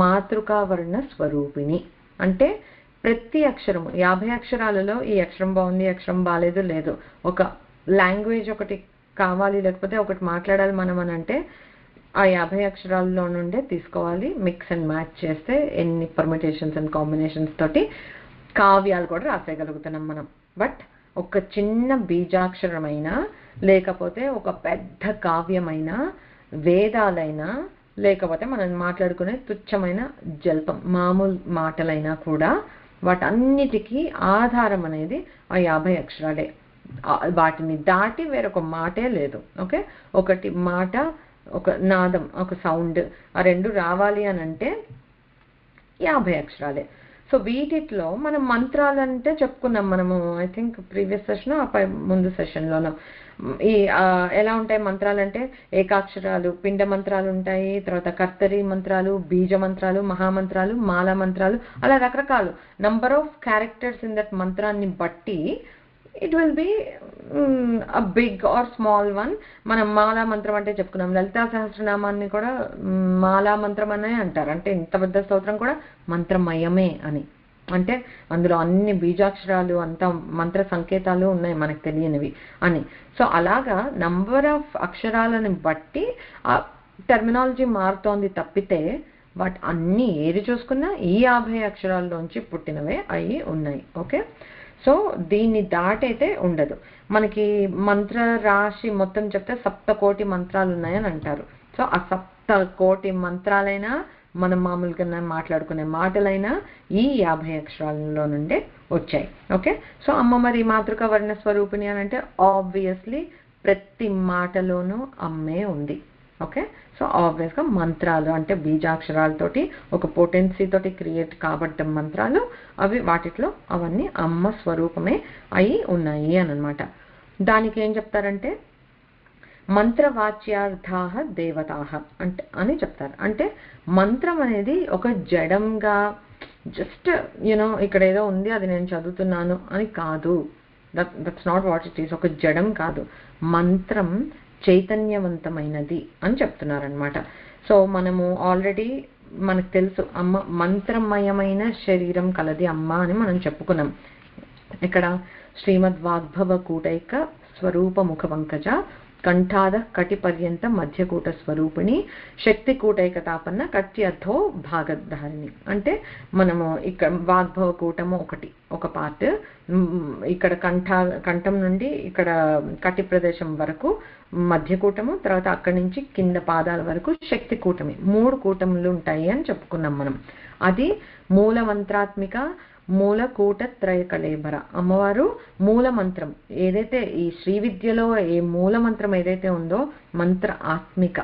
మాతృకావర్ణ స్వరూపిణి అంటే ప్రతి అక్షరము 50 అక్షరాలలో ఈ అక్షరం బాగుంది, అక్షరం బాగాలేదు లేదు, ఒక లాంగ్వేజ్ ఒకటి కావాలి లేకపోతే ఒకటి మాట్లాడాలి మనం అని అంటే ఆ 50 అక్షరాల్లో నుండే తీసుకోవాలి. మిక్స్ అండ్ మ్యాచ్ చేస్తే ఎన్ని పర్మిటేషన్స్ అండ్ కాంబినేషన్స్ తోటి కావ్యాలు కూడా రాసేయగలుగుతున్నాం మనం. బట్ ఒక చిన్న బీజాక్షరమైనా లేకపోతే ఒక పెద్ద కావ్యమైనా, వేదాలైనా, లేకపోతే మనం మాట్లాడుకునే తుచ్చమైన జల్పం మామూలు మాటలైనా కూడా వాటన్నిటికీ ఆధారం అనేది ఆ 50 అక్షరాలే. వాటిని దాటి వేరొక మాటే లేదు. ఓకే, ఒకటి మాట, ఒక నాదం, ఒక సౌండ్, ఆ రెండు రావాలి అని అంటే 50 అక్షరాలే. సో వీటిలో మనం మంత్రాలంటే చెప్పుకున్నాం మనము, ఐ థింక్ ప్రీవియస్ సెషన్ ముందు సెషన్లోనో. ఈ ఎలా ఉంటాయి మంత్రాలంటే, ఏకాక్షరాలు పిండ మంత్రాలు ఉంటాయి, తర్వాత కర్తరి మంత్రాలు, బీజ మంత్రాలు, మహామంత్రాలు, మాలా మంత్రాలు, అలా రకరకాలు number of characters in that మంత్రాన్ని బట్టి it will be a big or small one. మనం మాలా మంత్రం అంటే చెప్పుకున్నాం, లలితా సహస్రనామాన్ని కూడా మాలా మంత్రం అనే అంటారు. అంటే ఇంత పెద్ద స్తోత్రం కూడా మంత్రమయమే అని, అంటే అందులో అన్ని బీజాక్షరాలు, అంత మంత్ర సంకేతాలు ఉన్నాయి మనకు తెలియనివి అని. సో అలాగా నంబర్ ఆఫ్ అక్షరాలను బట్టి ఆ టెర్మినాలజీ మారుతోంది తప్పితే వాటి అన్ని ఏది చూసుకున్నా ఈ 50 అక్షరాల్లోంచి పుట్టినవే అవి ఉన్నాయి. ఓకే, సో దీన్ని దాటైతే ఉండదు మనకి. మంత్ర రాశి మొత్తం చెప్తే 7,000,000 మంత్రాలు ఉన్నాయని అంటారు. సో ఆ 7,000,000 మంత్రాలైనా మనం మామూలుగా మాట్లాడుకునే మాటలైనా ఈ 50 అక్షరాలలో నుండే వచ్చాయి. ఓకే, సో అమ్మ మరి మాతృక వర్ణ స్వరూపిణి అని అంటే ఆబ్వియస్లీ ప్రతి మాటలోనూ అమ్మే ఉంది. ఓకే, సో ఆబ్వియస్గా మంత్రాలు అంటే బీజాక్షరాలతోటి ఒక పొటెన్సీ తోటి క్రియేట్ కాబడ్డ మంత్రాలు అవి, వాటిలో అవన్నీ అమ్మ స్వరూపమే అయి ఉన్నాయి అని అనమాట. దానికి ఏం చెప్తారంటే మంత్రవాచ్యార్థాః దేవతాః అంటే అని చెప్తారు. అంటే మంత్రం అనేది ఒక జడంగా జస్ట్ ఇక్కడ ఏదో ఉంది అది నేను చదువుతున్నాను అని కాదు. That's not what it is. ఒక జడం కాదు, మంత్రం చైతన్యవంతమైనది అని చెప్తున్నారనమాట. సో మనము ఆల్రెడీ మనకు తెలుసు అమ్మ మంత్రమయమైన శరీరం కలది అమ్మ అని మనం చెప్పుకున్నాం. ఇక్కడ శ్రీమద్ వాగ్భవ కూటైక స్వరూప ముఖ పంకజ కంఠాద కటి పర్యంత మధ్యకూట స్వరూపిణి శక్తి కూటైక తాపన్న కట్యర్థో భాగధారిణి. అంటే మనము ఇక్కడ వాగ్భవ కూటము ఒక పార్ట్, ఇక్కడ కంఠం నుండి ఇక్కడ కటి ప్రదేశం వరకు మధ్యకూటము, తర్వాత అక్కడి నుంచి కింద పాదాల వరకు శక్తి కూటమి, 3 కూటములు ఉంటాయి అని చెప్పుకున్నాం మనం. అది మూల మంత్రాత్మిక మూలకూట త్రయ కళేబర. అమ్మవారు మూల మంత్రం ఏదైతే ఈ శ్రీ విద్యలో ఏ మూల మంత్రం ఏదైతే ఉందో మంత్ర ఆత్మిక,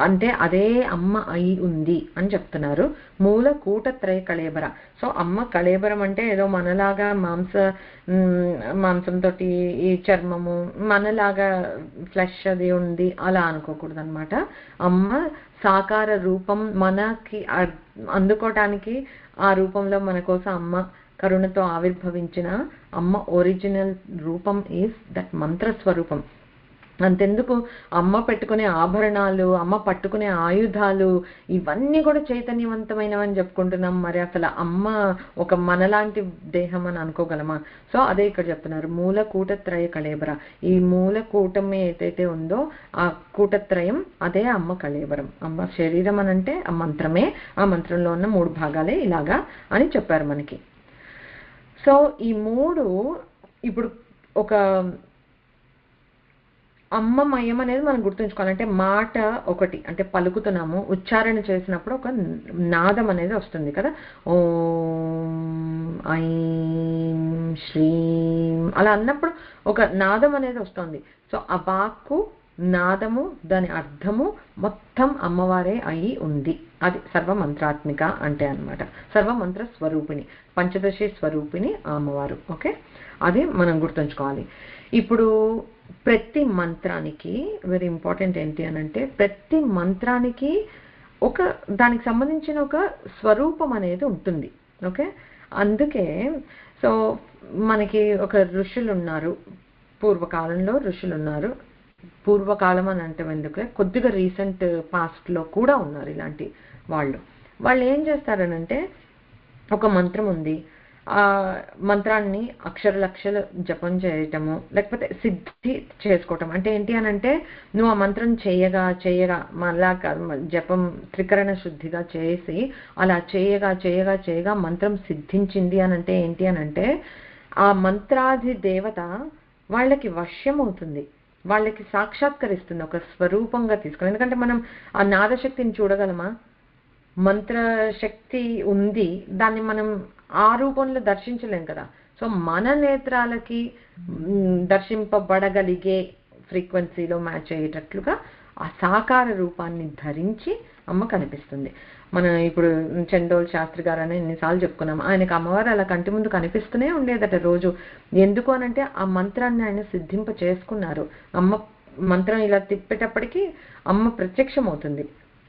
అంటే అదే అమ్మ అయి ఉంది అని చెప్తున్నారు. మూలకూట త్రయ కళేబర. సో అమ్మ కళేబరం అంటే ఏదో మనలాగా మాంసంతో ఈ చర్మము మనలాగా ఫ్లెష్ అది ఉంది అలా అనుకోకూడదు అనమాట. అమ్మ సాకార రూపం మనకి అందుకోవటానికి ఆ రూపంలో మన కోసం అమ్మ కరుణతో ఆవిర్భవించిన అమ్మ ఒరిజినల్ రూపం ఈజ్ దట్ మంత్ర స్వరూపం. అంతెందుకు అమ్మ పెట్టుకునే ఆభరణాలు, అమ్మ పట్టుకునే ఆయుధాలు ఇవన్నీ కూడా చైతన్యవంతమైనవని చెప్పుకుంటున్నాం. మరి అసలు అమ్మ ఒక మనలాంటి దేహం అని అనుకోగలమా? సో అదే ఇక్కడ చెప్తున్నారు, మూల కూటత్రయ కళేబర. ఈ మూల కూటమి ఏదైతే ఉందో ఆ కూటత్రయం అదే అమ్మ కళేబరం. అమ్మ శరీరం అని అంటే ఆ మంత్రమే, ఆ మంత్రంలో ఉన్న 3 భాగాలే ఇలాగా అని చెప్పారు మనకి. సో ఈ 3 ఇప్పుడు ఒక అమ్మమయం అనేది మనం గుర్తుంచుకోవాలి. అంటే మాట ఒకటి, అంటే పలుకుతున్నాము, ఉచ్చారణ చేసినప్పుడు ఒక నాదం అనేది వస్తుంది కదా, ఓం ఐం శ్రీం అలా అన్నప్పుడు ఒక నాదం అనేది వస్తుంది. సో ఆ వాక్కు నాదము దాని అర్థము మొత్తం అమ్మవారే అయి ఉంది. అది సర్వమంత్రాత్మిక అంటే అన్నమాట, సర్వమంత్ర స్వరూపిణి, పంచదశి స్వరూపిణి అమ్మవారు. ఓకే, అది మనం గుర్తుంచుకోవాలి. ఇప్పుడు ప్రతి మంత్రానికి వెరీ ఇంపార్టెంట్ ఏంటి అని అంటే, ప్రతి మంత్రానికి ఒక దానికి సంబంధించిన ఒక స్వరూపం అనేది ఉంటుంది. ఓకే, అందుకే సో మనకి ఒక ఋషులు ఉన్నారు, పూర్వకాలంలో ఋషులు ఉన్నారు. పూర్వకాలం అని అంటే ఎందుకు, కొద్దిగా రీసెంట్ పాస్ట్లో కూడా ఉన్నారు ఇలాంటి వాళ్ళు ఏం చేస్తారనంటే, ఒక మంత్రం ఉంది, ఆ మంత్రాన్ని అక్షరాలు జపం చేయటము, లేకపోతే సిద్ధి చేసుకోవటం. అంటే ఏంటి అని అంటే, నువ్వు ఆ మంత్రం చేయగా మళ్ళా జపం త్రికరణ శుద్ధిగా చేసి అలా చేయగా మంత్రం సిద్ధించింది అని అంటే ఏంటి అని అంటే, ఆ మంత్రాధి దేవత వాళ్ళకి వశ్యం అవుతుంది, వాళ్ళకి సాక్షాత్కరిస్తుంది ఒక స్వరూపంగా తీసుకుని. ఎందుకంటే మనం ఆ నాదశక్తిని చూడగలమా? మంత్రశక్తి ఉంది, దాన్ని మనం ఆ రూపంలో దర్శించలేం కదా. సో మన నేత్రాలకి దర్శింపబడగలిగే ఫ్రీక్వెన్సీలో మ్యాచ్ అయ్యేటట్లుగా ఆ సాకార రూపాన్ని ధరించి అమ్మ కనిపిస్తుంది. మనం ఇప్పుడు చండోల్ శాస్త్రి గారు అని ఎన్నిసార్లు చెప్పుకున్నాం, ఆయనకు అమ్మవారు అలా కంటి ముందు కనిపిస్తూనే ఉండేదట రోజు. ఎందుకు అనంటే ఆ మంత్రాన్ని ఆయన సిద్ధింప చేసుకున్నారు. అమ్మ మంత్రం ఇలా తిప్పేటప్పటికీ అమ్మ ప్రత్యక్షం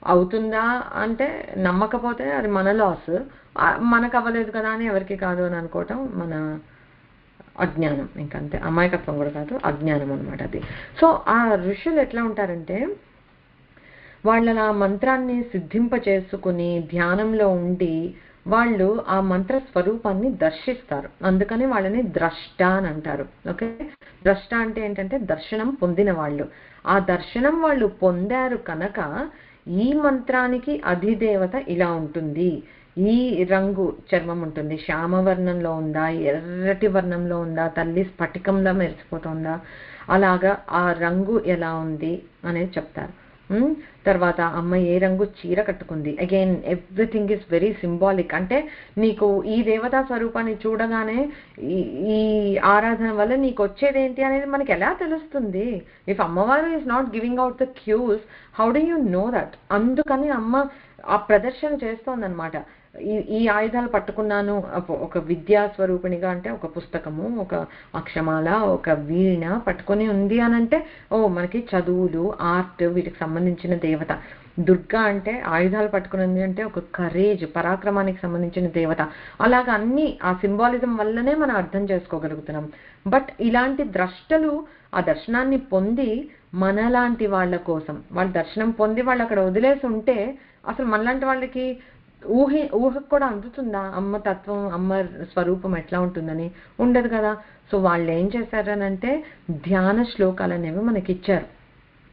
అవుతుందా అంటే నమ్మకపోతే అది మన లాస్, మనకు అవ్వలేదు కదా అని ఎవరికి కాదు అని అనుకోవటం మన అజ్ఞానం, ఇంకంతే. అమాయకత్వం కూడా కాదు, అజ్ఞానం అనమాట అది. సో ఆ ఋషులు ఎట్లా ఉంటారంటే, వాళ్ళ ఆ మంత్రాన్ని సిద్ధింప చేసుకుని ధ్యానంలో ఉండి వాళ్ళు ఆ మంత్ర స్వరూపాన్ని దర్శిస్తారు. అందుకని వాళ్ళని ద్రష్ట అని అంటారు. ఓకే, ద్రష్ట అంటే ఏంటంటే దర్శనం పొందిన వాళ్ళు. ఆ దర్శనం వాళ్ళు పొందారు కనుక ఈ మంత్రానికి అధిదేవత ఇలా ఉంటుంది, ఈ రంగు చర్మం ఉంటుంది, శ్యామవర్ణంలో ఉందా, ఎర్రటి వర్ణంలో ఉందా, తల్లి స్ఫటికంలో మెరిసిపోతుందా, అలాగా ఆ రంగు ఎలా ఉంది అనేది చెప్తారు. తర్వాత అమ్మ ఏ రంగు చీర కట్టుకుంది, again everything is very symbolic. అంటే నీకు ఈ దేవతా స్వరూపాన్ని చూడగానే ఈ ఆరాధన వల్ల నీకు వచ్చేది ఏంటి అనేది మనకి ఎలా తెలుస్తుంది? ఇఫ్ అమ్మవారు is not giving out the cues, how do you know that? అందుకని అమ్మ ఆ ప్రదర్శన చేస్తోందనమాట. ఈ ఆయుధాలు పట్టుకున్నాను, ఒక విద్యా స్వరూపిణిగా, అంటే ఒక పుస్తకము, ఒక అక్షమాల, ఒక వీణ పట్టుకొని ఉంది అని అంటే, ఓ మనకి చదువులు, ఆర్ట్, వీటికి సంబంధించిన దేవత. దుర్గా అంటే ఆయుధాలు పట్టుకున్నది అంటే ఒక కరేజ్, పరాక్రమానికి సంబంధించిన దేవత. అలాగ అన్ని ఆ సింబాలిజం వల్లనే మనం అర్థం చేసుకోగలుగుతున్నాం. బట్ ఇలాంటి ద్రష్టలు ఆ దర్శనాన్ని పొంది మనలాంటి వాళ్ళ కోసం, వాళ్ళు దర్శనం పొంది వాళ్ళు అక్కడ వదిలేసి ఉంటే అసలు మనలాంటి వాళ్ళకి ఊహకు కూడా అందుతుందా అమ్మ తత్వం, అమ్మ స్వరూపం ఎట్లా ఉంటుందని? ఉండదు కదా. సో వాళ్ళు ఏం చేశారనంటే ధ్యాన శ్లోకాలు అనేవి మనకి ఇచ్చారు.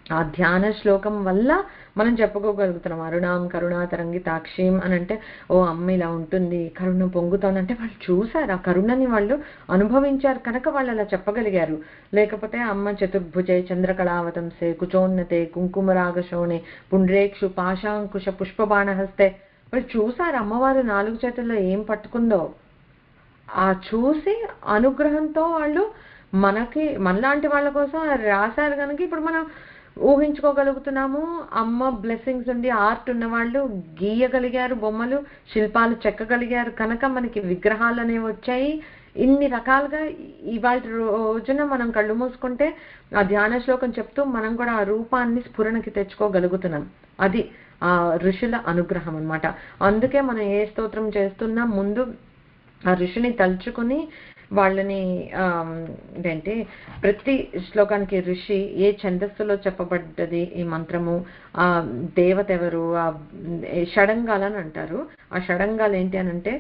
ఆ ధ్యాన శ్లోకం వల్ల మనం చెప్పుకోగలుగుతున్నాం అరుణాం కరుణా తరంగితాక్షీం అని. అంటే ఓ అమ్మ ఇలా ఉంటుంది, కరుణ పొంగుతోంది అంటే వాళ్ళు చూశారు, ఆ కరుణని వాళ్ళు అనుభవించారు కనుక వాళ్ళు అలా చెప్పగలిగారు. లేకపోతే అమ్మ చతుర్భుజే చంద్రకళావతంసే కుచోన్నతే కుంకుమరాగశోణే పుండ్రేక్షు పాశాంకుశ పుష్పబాణహస్తే. వాళ్ళు చూశారు అమ్మవారు 4 చేతుల్లో ఏం పట్టుకుందో. ఆ చూసి అనుగ్రహంతో వాళ్ళు మనలాంటి వాళ్ళ కోసం రాశారు కనుక ఇప్పుడు మనం ఊహించుకోగలుగుతున్నాము. అమ్మ బ్లెస్సింగ్స్ ఉండి ఆర్ట్ ఉన్న వాళ్ళు గీయగలిగారు, బొమ్మలు శిల్పాలు చెక్కగలిగారు కనుక మనకి విగ్రహాలు అనేవి వచ్చాయి. ఇన్ని రకాలుగా ఇవాళ రోజున మనం కళ్ళు మూసుకుంటే ఆ ధ్యాన శ్లోకం చెప్తూ మనం కూడా ఆ రూపాన్ని స్ఫురణకి తెచ్చుకోగలుగుతున్నాం. అది ఆ ఋషుల అనుగ్రహం అన్నమాట. అందుకే మనం ఏ స్తోత్రం చేస్తున్నా ముందు ఆ ఋషిని తలుచుకుని వాళ్ళని ఏంటంటే ప్రతి శ్లోకానికి ఋషి ఏ ఛందస్సులో చెప్పబడ్డది ఈ మంత్రము, ఆ దేవత ఎవరు, ఆ షడంగాలని అంటారు. ఆ షడంగాలు ఏంటి అని అంటే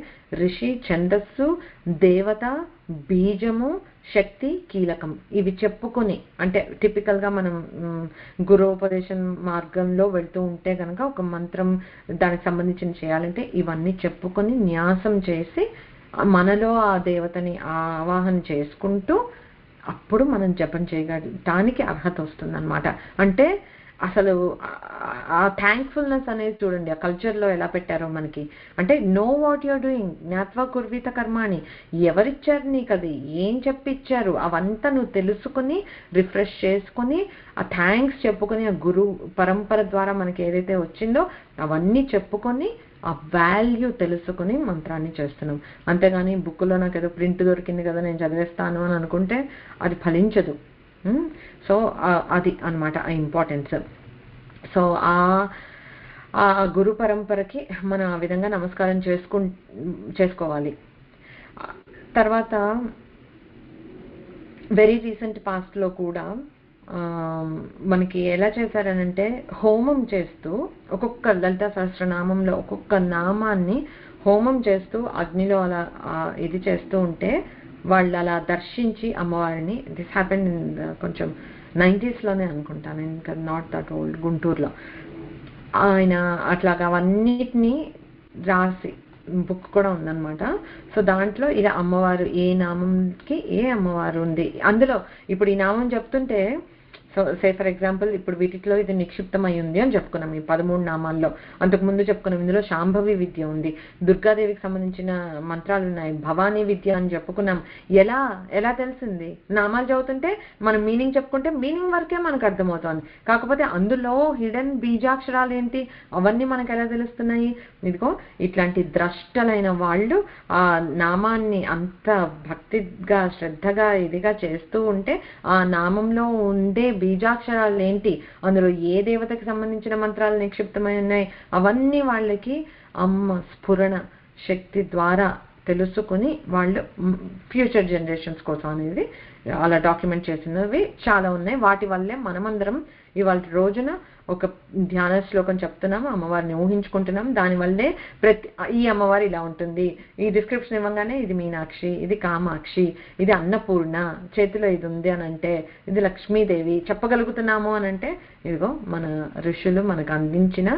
ఋషి, ఛందస్సు, దేవత, బీజము, శక్తి, కీలకం. ఇవి చెప్పుకొని, అంటే టిపికల్గా మనం గురోపదేశం మార్గంలో వెళ్తూ ఉంటే కనుక ఒక మంత్రం దానికి సంబంధించిన చేయాలంటే ఇవన్నీ చెప్పుకొని న్యాసం చేసి మనలో ఆ దేవతని ఆవాహన చేసుకుంటూ అప్పుడు మనం జపం చేయడానికి అర్హత వస్తుందన్నమాట. అంటే అసలు ఆ థ్యాంక్ఫుల్నెస్ అనేది చూడండి ఆ కల్చర్లో ఎలా పెట్టారో మనకి. అంటే నో వాట్ యూర్ డూయింగ్, జ్ఞాత్వా కుర్వీత కర్మాణి, ఎవరిచ్చారు నీకు, అది ఏం చెప్పిచ్చారు, అవంతా నువ్వు తెలుసుకుని రిఫ్రెష్ చేసుకుని ఆ థ్యాంక్స్ చెప్పుకొని ఆ గురు పరంపర ద్వారా మనకి ఏదైతే వచ్చిందో అవన్నీ చెప్పుకొని ఆ వాల్యూ తెలుసుకుని మంత్రాన్ని చేస్తున్నాం. అంతేగాని బుక్లో నాకు ఏదో ప్రింట్ దొరికింది కదా నేను చదివేస్తాను అని అనుకుంటే అది ఫలించదు. సో అది అన్నమాట ఆ ఇంపార్టెన్స్. సో ఆ గురు పరంపరకి మనం ఆ విధంగా నమస్కారం చేసుకోవాలి. తర్వాత వెరీ రీసెంట్ పాస్ట్లో కూడా మనకి ఎలా చేశారనంటే హోమం చేస్తూ ఒక్కొక్క లలితా సహస్రనామంలో ఒక్కొక్క నామాన్ని హోమం చేస్తూ అగ్నిలో అలా ఇది చేస్తూ ఉంటే వాళ్ళు అలా దర్శించి అమ్మవారిని, దిస్ హ్యాపెన్ కొంచెం 90s అనుకుంటాను, ఇంకా నాట్ దట్ ఓల్డ్, గుంటూరులో ఆయన అట్లాగా అవన్నిటినీ రాసి బుక్ కూడా ఉందన్నమాట. సో దాంట్లో ఇలా అమ్మవారు ఏ నామంకి ఏ అమ్మవారు ఉంది అందులో. ఇప్పుడు ఈ నామం చెప్తుంటే సో సే ఫర్ ఎగ్జాంపుల్ ఇప్పుడు వీటిలో ఇది నిక్షిప్తమై ఉంది అని చెప్పుకున్నాం ఈ 13 నామాల్లో. అంతకుముందు చెప్పుకున్నాం ఇందులో శాంభవి విద్య ఉంది, దుర్గాదేవికి సంబంధించిన మంత్రాలు ఉన్నాయి, భవానీ విద్య అని చెప్పుకున్నాం. ఎలా ఎలా తెలిసింది? నామాలు చదువుతుంటే మనం మీనింగ్ చెప్పుకుంటే మీనింగ్ వరకే మనకు అర్థమవుతుంది, కాకపోతే అందులో హిడెన్ బీజాక్షరాలు ఏంటి అవన్నీ మనకు ఎలా తెలుస్తున్నాయి? ఇదిగో ఇట్లాంటి ద్రష్టలైన వాళ్ళు ఆ నామాన్ని అంత భక్తిగా శ్రద్ధగా ఇదిగా చేస్తూ ఉంటే ఆ నామంలో ఉండే బీజాక్షరాలు ఏంటి, అందులో ఏ దేవతకి సంబంధించిన మంత్రాలు నిక్షిప్తమై ఉన్నాయి అవన్నీ వాళ్ళకి అమ్మ స్ఫురణ శక్తి ద్వారా తెలుసుకుని వాళ్ళు ఫ్యూచర్ జనరేషన్స్ కోసం అనేది అలా డాక్యుమెంట్ చేసినవి చాలా ఉన్నాయి. వాటి వల్లే మనమందరం ఇవాళ రోజున ఒక ధ్యాన శ్లోకం చెప్తున్నాము, అమ్మవారిని ఊహించుకుంటున్నాం. దానివల్లే ఈ అమ్మవారు ఇలా ఉంటుంది, ఈ డిస్క్రిప్షన్ ఇవ్వగానే ఇది మీనాక్షి, ఇది కామాక్షి, ఇది అన్నపూర్ణ, చేతిలో ఇది ఉంది అని అంటే ఇది లక్ష్మీదేవి చెప్పగలుగుతున్నాము అని అంటే ఇదిగో మన ఋషులు మనకు అందించిన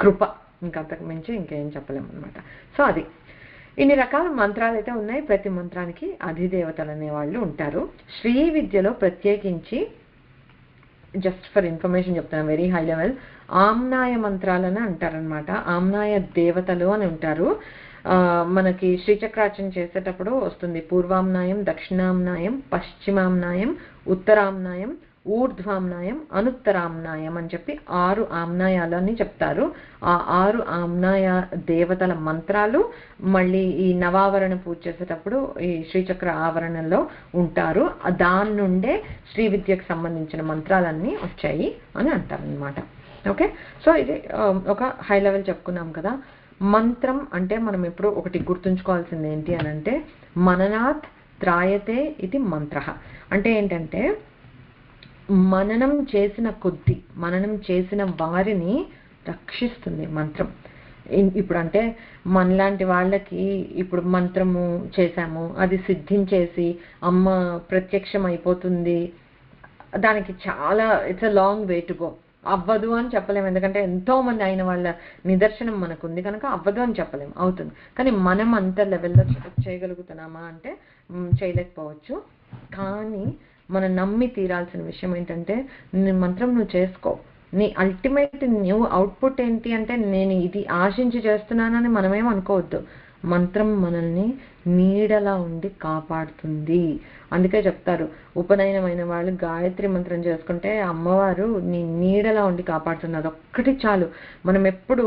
కృప, ఇంకంతకు మించి ఇంకేం చెప్పలేము అనమాట. సో అది ఇన్ని రకాల మంత్రాలు అయితే ఉన్నాయి. ప్రతి మంత్రానికి అధిదేవతలు అనేవాళ్ళు ఉంటారు. శ్రీ విద్యలో ప్రత్యేకించి జస్ట్ ఫర్ ఇన్ఫర్మేషన్ చెప్తాను, వెరీ హై లెవెల్ ఆమ్నాయ మంత్రాలని అంటారనమాట. ఆమ్నాయ దేవతలు అని ఉంటారు. మనకి శ్రీచక్రార్చన చేసేటప్పుడు వస్తుంది పూర్వామ్నాయం, దక్షిణామ్నాయం, పశ్చిమామ్నాయం, ఉత్తరామ్నాయం, ఊర్ధ్వామ్నాయం, అనుత్తరామ్నాయం అని చెప్పి 6 ఆమ్నాయాలని చెప్తారు. ఆ 6 ఆమ్నాయ దేవతల మంత్రాలు మళ్ళీ ఈ నవావరణ పూజ చేసేటప్పుడు ఈ శ్రీచక్ర ఆవరణలో ఉంటారు. దాని నుండే శ్రీ విద్యకు సంబంధించిన మంత్రాలన్నీ వచ్చాయి అని అంటారనమాట. ఓకే, సో ఇది ఒక హై లెవెల్ చెప్పుకున్నాం కదా. మంత్రం అంటే మనం ఎప్పుడు ఒకటి గుర్తుంచుకోవాల్సింది ఏంటి అని అంటే మననాత్ త్రాయతే ఇది మంత్ర. అంటే ఏంటంటే మననం చేసిన కొద్ది, మననం చేసిన వారిని రక్షిస్తుంది మంత్రం. ఇప్పుడు అంటే మనలాంటి వాళ్ళకి ఇప్పుడు మంత్రము చేశాము, అది సిద్ధించేసి అమ్మ ప్రత్యక్షం అయిపోతుంది, దానికి చాలా it's a long way to go. అవ్వదు అని చెప్పలేము, ఎందుకంటే ఎంతో మంది అయిన వాళ్ళ నిదర్శనం మనకు ఉంది కనుక అవ్వదు అని చెప్పలేము, అవుతుంది. కానీ మనం అంత లెవెల్లో చేయగలుగుతున్నామా అంటే చేయలేకపోవచ్చు. కానీ మనం నమ్మి తీరాల్సిన విషయం ఏంటంటే నీ మంత్రం నువ్వు చేసుకో, నీ అల్టిమేట్ న్యూ అవుట్పుట్ ఏంటి అంటే నేను ఇది ఆశించి చేస్తున్నానని మనమేం అనుకోవద్దు. మంత్రం మనల్ని నీడలా ఉండి కాపాడుతుంది. అందుకే చెప్తారు ఉపనయనమైన వాళ్ళు గాయత్రి మంత్రం చేసుకుంటే అమ్మవారు నీ నీడలా ఉండి కాపాడుతుంది. అదొక్కటి చాలు. మనం ఎప్పుడు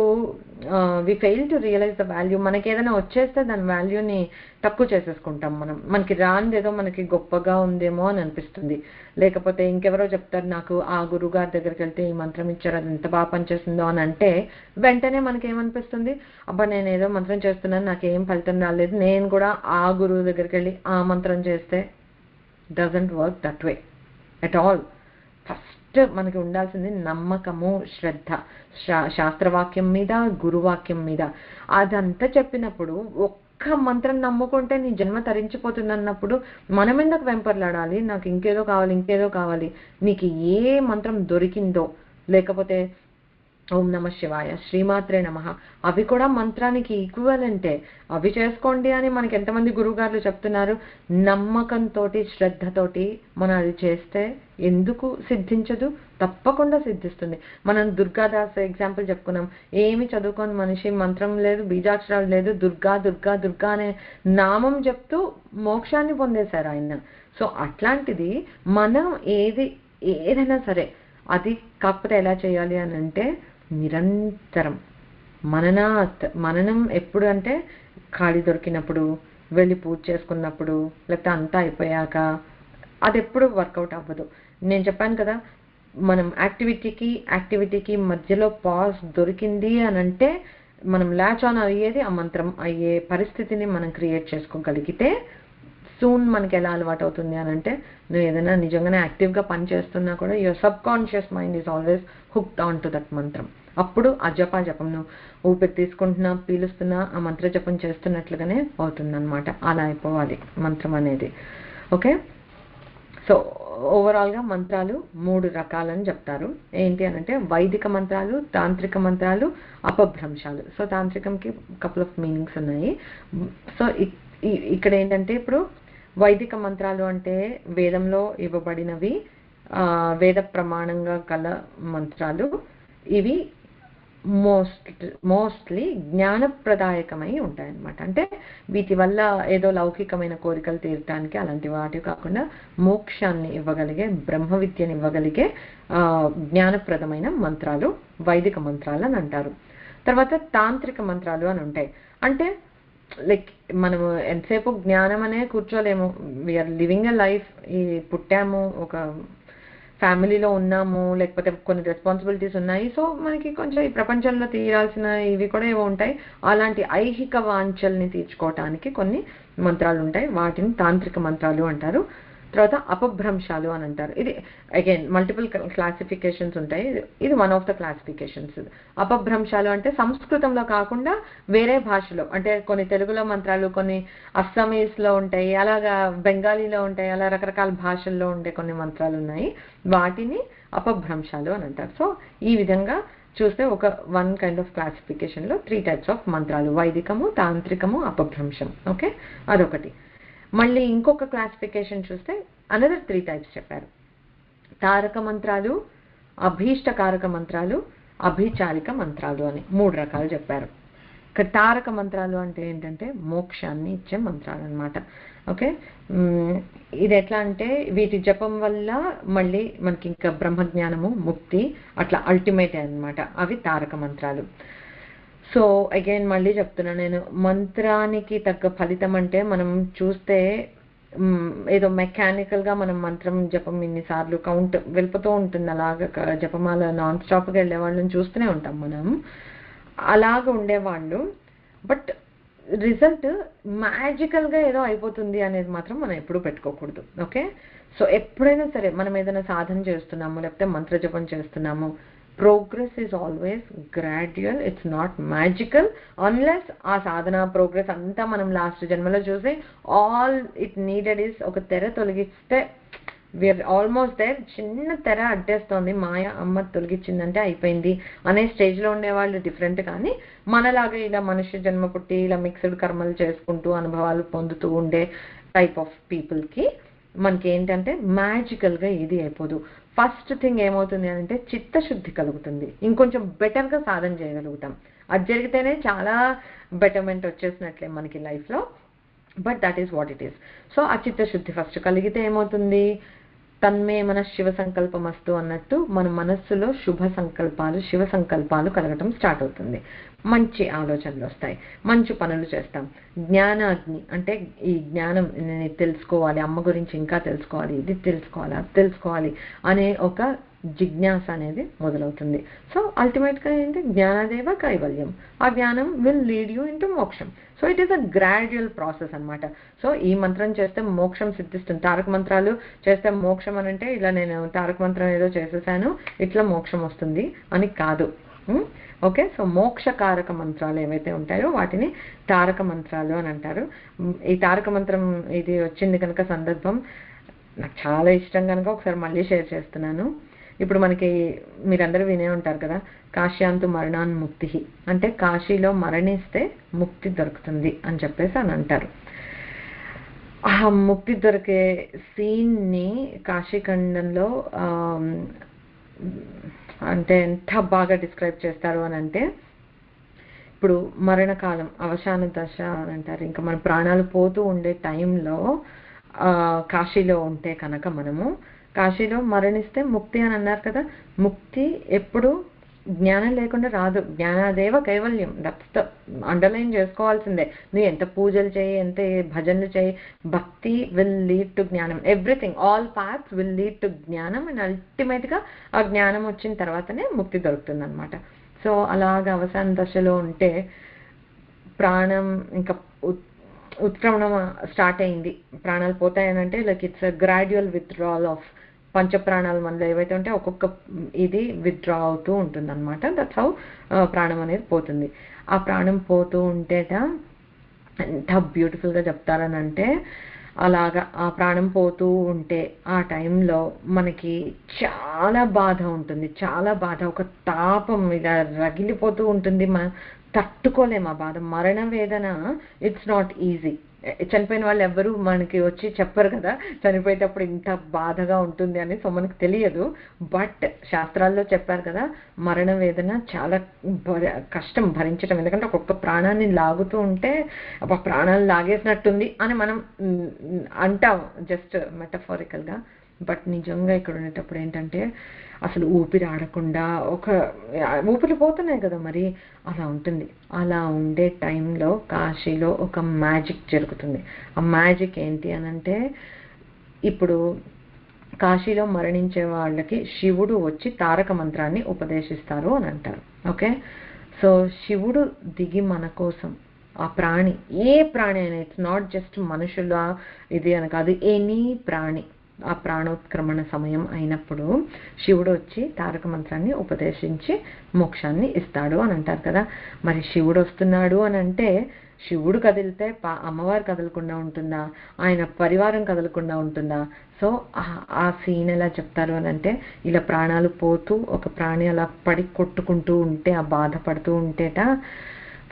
we fail to realize the value. మనకి ఏదైనా వచ్చేస్తే దాని వాల్యూని తక్కువ చేసేసుకుంటాం. మనకి రానిదేదో మనకి గొప్పగా ఉందేమో అని అనిపిస్తుంది. లేకపోతే ఇంకెవరో చెప్తారు నాకు ఆ గురుగారి దగ్గరికి వెళ్తే ఈ మంత్రం ఇచ్చారు అది ఎంత బాగా పనిచేస్తుందో అని అంటే వెంటనే మనకి ఏమనిపిస్తుంది, అబ్బా నేను ఏదో మంత్రం చేస్తున్నాను నాకు నాకేం ఫలితం రాలేదు, నేను కూడా ఆ గురువు దగ్గరికి వెళ్ళి ఆ మంత్రం చేస్తే doesn't work that way at all. First మనకి ఉండాల్సింది నమ్మకము, శ్రద్ధ, శాస్త్రవాక్యం మీద, గురువాక్యం మీద. అదంతా చెప్పినప్పుడు ఒక్క మంత్రం నమ్ముకుంటే నీ జన్మ తరించిపోతుంది అన్నప్పుడు మనం ఎందుకు వెంపర్లాడాలి, నాకు ఇంకేదో కావాలి ఇంకేదో కావాలి. నీకు ఏ మంత్రం దొరికిందో, లేకపోతే ఓం నమ శివాయ, శ్రీమాత్రే నమః, అవి కూడా మంత్రానికి ఈక్వలెంటే. అవి చేసుకోండి అని మనకి ఎంతమంది గురువుగారులు చెప్తున్నారు. నమ్మకంతో, శ్రద్ధతోటి మనం అది చేస్తే ఎందుకు సిద్ధించదు? తప్పకుండా సిద్ధిస్తుంది. మనం దుర్గాదాస్ ఎగ్జాంపుల్ చెప్పుకున్నాం. ఏమి చదువుకొని మనిషి, మంత్రం లేదు, బీజాక్షరాలు లేదు, దుర్గా దుర్గా దుర్గా అనే నామం చెప్తూ మోక్షాన్ని పొందేశారు ఆయన. సో అట్లాంటిది మనం ఏదైనా సరే అది కాకపోతే ఎలా చేయాలి అని అంటే నిరంతరం మననం. ఎప్పుడు అంటే ఖాళీ దొరికినప్పుడు, వెళ్ళి పూజ చేసుకున్నప్పుడు, లేకపోతే అంతా అయిపోయాక. అది ఎప్పుడు వర్కౌట్ అవ్వదు. నేను చెప్పాను కదా, మనం యాక్టివిటీకి మధ్యలో పాజ్ దొరికింది అని అంటే మనం ల్యాచ్ ఆన్ అయ్యేది ఆ మంత్రం అయ్యే పరిస్థితిని మనం క్రియేట్ చేసుకోగలిగితే సూన్ మనకి ఎలా అలవాటు అవుతుంది అని అంటే, నువ్వు ఏదైనా నిజంగానే యాక్టివ్గా పని చేస్తున్నా కూడా your sub conscious mind is always hooked on to that మంత్రం. అప్పుడు ఆ జపం నువ్వు ఊపిరి తీసుకుంటున్నా, పీలుస్తున్నా, ఆ మంత్ర జపం చేస్తున్నట్లుగానే అవుతుంది అనమాట. అలా అయిపోవాలి మంత్రం అనేది. ఓకే, సో ఓవరాల్గా మంత్రాలు 3 రకాలని చెప్తారు. ఏంటి అనంటే వైదిక మంత్రాలు, తాంత్రిక మంత్రాలు, అపభ్రంశాలు. సో తాంత్రికంకి కపుల్ ఆఫ్ మీనింగ్స్ ఉన్నాయి. సో ఇక్కడ ఏంటంటే ఇప్పుడు వైదిక మంత్రాలు అంటే వేదంలో ఇవ్వబడినవి, వేద ప్రమాణంగా గల మంత్రాలు. ఇవి మోస్ట్లీ జ్ఞానప్రదాయకమై ఉంటాయన్నమాట. అంటే వీటి వల్ల ఏదో లౌకికమైన కోరికలు తీరటానికి అలాంటి వాటి కాకుండా మోక్షాన్ని ఇవ్వగలిగే, బ్రహ్మ విద్యని ఇవ్వగలిగే జ్ఞానప్రదమైన మంత్రాలు వైదిక మంత్రాలు అని అంటారు. తర్వాత తాంత్రిక మంత్రాలు అని ఉంటాయి. అంటే లైక్ మనము ఎంతసేపు జ్ఞానం అనే కూర్చోలేము. We are living a life. ఈ పుట్టాము, ఒక ఫ్యామిలీలో ఉన్నాము, లేకపోతే కొన్ని రెస్పాన్సిబిలిటీస్ ఉన్నాయి. సో మనకి కొంచెం ఈ ప్రపంచంలో తీరాల్సిన ఇవి కూడా ఏవో ఉంటాయి. అలాంటి ఐహిక వాంఛల్ని తీర్చుకోవటానికి కొన్ని మంత్రాలు ఉంటాయి. వాటిని తాంత్రిక మంత్రాలు అంటారు. తర్వాత అపభ్రంశాలు అని అంటారు. ఇది అగైన్ మల్టిపుల్ క్లాసిఫికేషన్స్ ఉంటాయి. ఇది వన్ ఆఫ్ ద క్లాసిఫికేషన్స్. అపభ్రంశాలు అంటే సంస్కృతంలో కాకుండా వేరే భాషలో, అంటే కొన్ని తెలుగులో మంత్రాలు, కొన్ని అస్సామీస్లో ఉంటాయి, అలాగా బెంగాలీలో ఉంటాయి, అలా రకరకాల భాషల్లో ఉండే కొన్ని మంత్రాలు ఉన్నాయి. వాటిని అపభ్రంశాలు అని అంటారు. సో ఈ విధంగా చూస్తే ఒక వన్ కైండ్ ఆఫ్ క్లాసిఫికేషన్లో 3 టైప్స్ ఆఫ్ మంత్రాలు: వైదికము, తాంత్రికము, అపభ్రంశం. ఓకే, అదొకటి. మళ్ళీ ఇంకొక క్లాసిఫికేషన్ చూస్తే అనదర్ 3 టైప్స్ చెప్పారు. తారక మంత్రాలు, అభీష్టకారక మంత్రాలు, అభిచారిక మంత్రాలు అని 3 రకాలు చెప్పారు. ఇక్కడ తారక మంత్రాలు అంటే ఏంటంటే మోక్షాన్ని ఇచ్చే మంత్రాలు అనమాట. ఓకే, ఇది ఎట్లా అంటే వీటి జపం వల్ల మళ్ళీ మనకి ఇంకా బ్రహ్మజ్ఞానము, ముక్తి అట్లా అల్టిమేట్ అనమాట. అవి తారక మంత్రాలు. సో అగైన్ మళ్ళీ చెప్తున్నా నేను, మంత్రానికి తగ్గ ఫలితం అంటే మనం చూస్తే ఏదో మెకానికల్గా మనం మంత్రం జపం ఇన్నిసార్లు కౌంట్ వెళ్ళిపోతూ ఉంటుంది. అలాగ జపమాల నాన్ స్టాప్గా వెళ్ళే వాళ్ళని చూస్తూనే ఉంటాం మనం. అలాగ ఉండేవాళ్ళు, బట్ రిజల్ట్ మ్యాజికల్గా ఏదో అయిపోతుంది అనేది మాత్రం మనం ఎప్పుడూ పెట్టుకోకూడదు. ఓకే, సో ఎప్పుడైనా సరే మనం ఏదైనా సాధన చేస్తున్నాము, లేకపోతే మంత్ర జపం చేస్తున్నాము, progress is always gradual. It's not magical unless ఆ సాధన ప్రోగ్రెస్ అంతా మనం లాస్ట్ జన్మలో చూసి all it needed is ఒక తెర తొలగిస్తే వీఆర్ ఆల్మోస్ట్ దేర్. చిన్న తెర అడ్డేస్తోంది, మాయ అమ్మ తొలగించిందంటే అయిపోయింది అనే స్టేజ్లో ఉండేవాళ్ళు డిఫరెంట్. కానీ మనలాగా ఇలా మనుష్య జన్మ పుట్టి ఇలా మిక్స్డ్ కర్మలు చేసుకుంటూ అనుభవాలు పొందుతూ ఉండే టైప్ ఆఫ్ పీపుల్కి మనకి ఏంటంటే మ్యాజికల్గా ఇది అయిపోదు. ఫస్ట్ థింగ్ ఏమవుతుంది అంటే చిత్తశుద్ధి కలుగుతుంది, ఇంకొంచెం బెటర్గా సాధన చేయగలుగుతాం. అది జరిగితేనే చాలా బెటర్మెంట్ వచ్చేసినట్లే మనకి లైఫ్లో. But that is what it is. So ఆ చిత్తశుద్ధి ఫస్ట్ కలిగితే ఏమవుతుంది, తన్మే మన శివ సంకల్పం అస్తు అన్నట్టు మన మనస్సులో శుభ సంకల్పాలు, శివ సంకల్పాలు కలగటం స్టార్ట్ అవుతుంది. మంచి ఆలోచనలు వస్తాయి, మంచి పనులు చేస్తాం. జ్ఞానాగ్ని అంటే ఈ జ్ఞానం నేను తెలుసుకోవాలి, అమ్మ గురించి ఇంకా తెలుసుకోవాలి, ఇది తెలుసుకోవాలి, అది తెలుసుకోవాలి అనే ఒక జిజ్ఞాస అనేది మొదలవుతుంది. సో అల్టిమేట్గా ఏంటి, జ్ఞానదేవ కైవల్యం. ఆ జ్ఞానం విల్ లీడ్ యూ ఇంటూ మోక్షం. So it is a gradual process అనమాట. సో ఈ మంత్రం చేస్తే మోక్షం సిద్ధిస్తుంది. తారక మంత్రాలు చేస్తే మోక్షం అని అంటే ఇలా నేను తారక మంత్రం ఏదో చేసేసాను ఇట్లా మోక్షం వస్తుంది అని కాదు. ఓకే, సో మోక్షకారక మంత్రాలు ఏవైతే ఉంటాయో వాటిని తారక మంత్రాలు అని అంటారు. ఈ తారక మంత్రం ఇది వచ్చింది కనుక సందర్భం నాకు చాలా ఇష్టం కనుక ఒకసారి మళ్ళీ షేర్ చేస్తున్నాను. ఇప్పుడు మనకి మీరందరూ వినే ఉంటారు కదా, కాశ్యాంతు మరణాన్ ముక్తి, అంటే కాశీలో మరణిస్తే ముక్తి దొరుకుతుంది అని చెప్పేసి అని అంటారు. ఆ ముక్తి దొరికే సీన్ని కాశీఖండంలో అంటే ఎంత బాగా డిస్క్రైబ్ చేస్తారు అని అంటే, ఇప్పుడు మరణకాలం అవసాన దశ అని అంటారు. ఇంకా మన ప్రాణాలు పోతూ ఉండే టైంలో కాశీలో ఉంటే కనుక మనము కాశీలో మరణిస్తే ముక్తి అని అన్నారు కదా. ముక్తి ఎప్పుడు జ్ఞానం లేకుండా రాదు. జ్ఞానాదేవ కైవల్యం, దట్స్ ద అండర్లైన్ చేసుకోవాల్సిందే. నువ్వు ఎంత పూజలు చేయి, ఎంత భజనలు చేయి, భక్తి విల్ లీడ్ టు జ్ఞానం. Everything, all paths will lead to జ్ఞానం. అండ్ అల్టిమేట్గా ఆ జ్ఞానం వచ్చిన తర్వాతనే ముక్తి దొరుకుతుంది అనమాట. సో అలాగా అవసాన దశలో ఉంటే ప్రాణం ఇంకా ఉత్క్రమణం స్టార్ట్ అయింది, ప్రాణాలు పోతాయనంటే like it's gradual withdrawal of పంచప్రాణాలు మనలో ఏవైతే ఉంటే ఒక్కొక్క ఇది విత్డ్రా అవుతూ ఉంటుంది అనమాట. దట్స్ హౌ ప్రాణం అనేది పోతుంది. ఆ ప్రాణం పోతూ ఉంటేట ఎంత బ్యూటిఫుల్గా చెప్తారనంటే, అలాగా ఆ ప్రాణం పోతూ ఉంటే ఆ టైంలో మనకి చాలా బాధ ఉంటుంది, చాలా బాధ, ఒక తాపం ఇలా రగిలిపోతూ ఉంటుంది. మనం తట్టుకోలేము ఆ బాధ. మరణ వేదన ఇట్స్ నాట్ ఈజీ. చనిపోయిన వాళ్ళు ఎవ్వరూ మనకి వచ్చి చెప్పరు కదా చనిపోయేటప్పుడు ఇంత బాధగా ఉంటుంది అని. సో మనకు తెలియదు, బట్ శాస్త్రాల్లో చెప్పారు కదా, మరణ వేదన చాలా కష్టం భరించడం. ఎందుకంటే ఒక్కొక్క ప్రాణాన్ని లాగుతూ ఉంటే అబ్బా ప్రాణాలు లాగేసినట్టుంది అని మనం అంటాం జస్ట్ మెటఫారికల్గా. బట్ నిజంగా ఇక్కడ ఉండేటప్పుడు ఏంటంటే అసలు ఊపిరి ఆడకుండా ఊపిరి పోతున్నాయి కదా మరి, అలా ఉంటుంది. అలా ఉండే టైంలో కాశీలో ఒక మ్యాజిక్ జరుగుతుంది. ఆ మ్యాజిక్ ఏంటి అనంటే, ఇప్పుడు కాశీలో మరణించే వాళ్ళకి శివుడు వచ్చి తారక మంత్రాన్ని ఉపదేశిస్తారు అని అంటారు. ఓకే, సో శివుడు దిగి మన కోసం ఆ ప్రాణి, ఏ ప్రాణి అయినా, ఇట్స్ నాట్ జస్ట్ మనుషుల ఇది అని కాదు, ఎనీ ప్రాణి ఆ ప్రాణోత్క్రమణ సమయం అయినప్పుడు శివుడు వచ్చి తారక మంత్రాన్ని ఉపదేశించి మోక్షాన్ని ఇస్తాడు అని అంటారు కదా. మరి శివుడు వస్తున్నాడు అని అంటే శివుడు కదిలితే అమ్మవారు కదలకుండా ఉంటుందా, ఆయన పరివారం కదలకుండా ఉంటుందా? సో ఆ సీన్ ఎలా చెప్తారు అని అంటే, ఇలా ప్రాణాలు పోతూ ఒక ప్రాణి అలా పడి కొట్టుకుంటూ ఉంటే, ఆ బాధపడుతూ ఉంటేట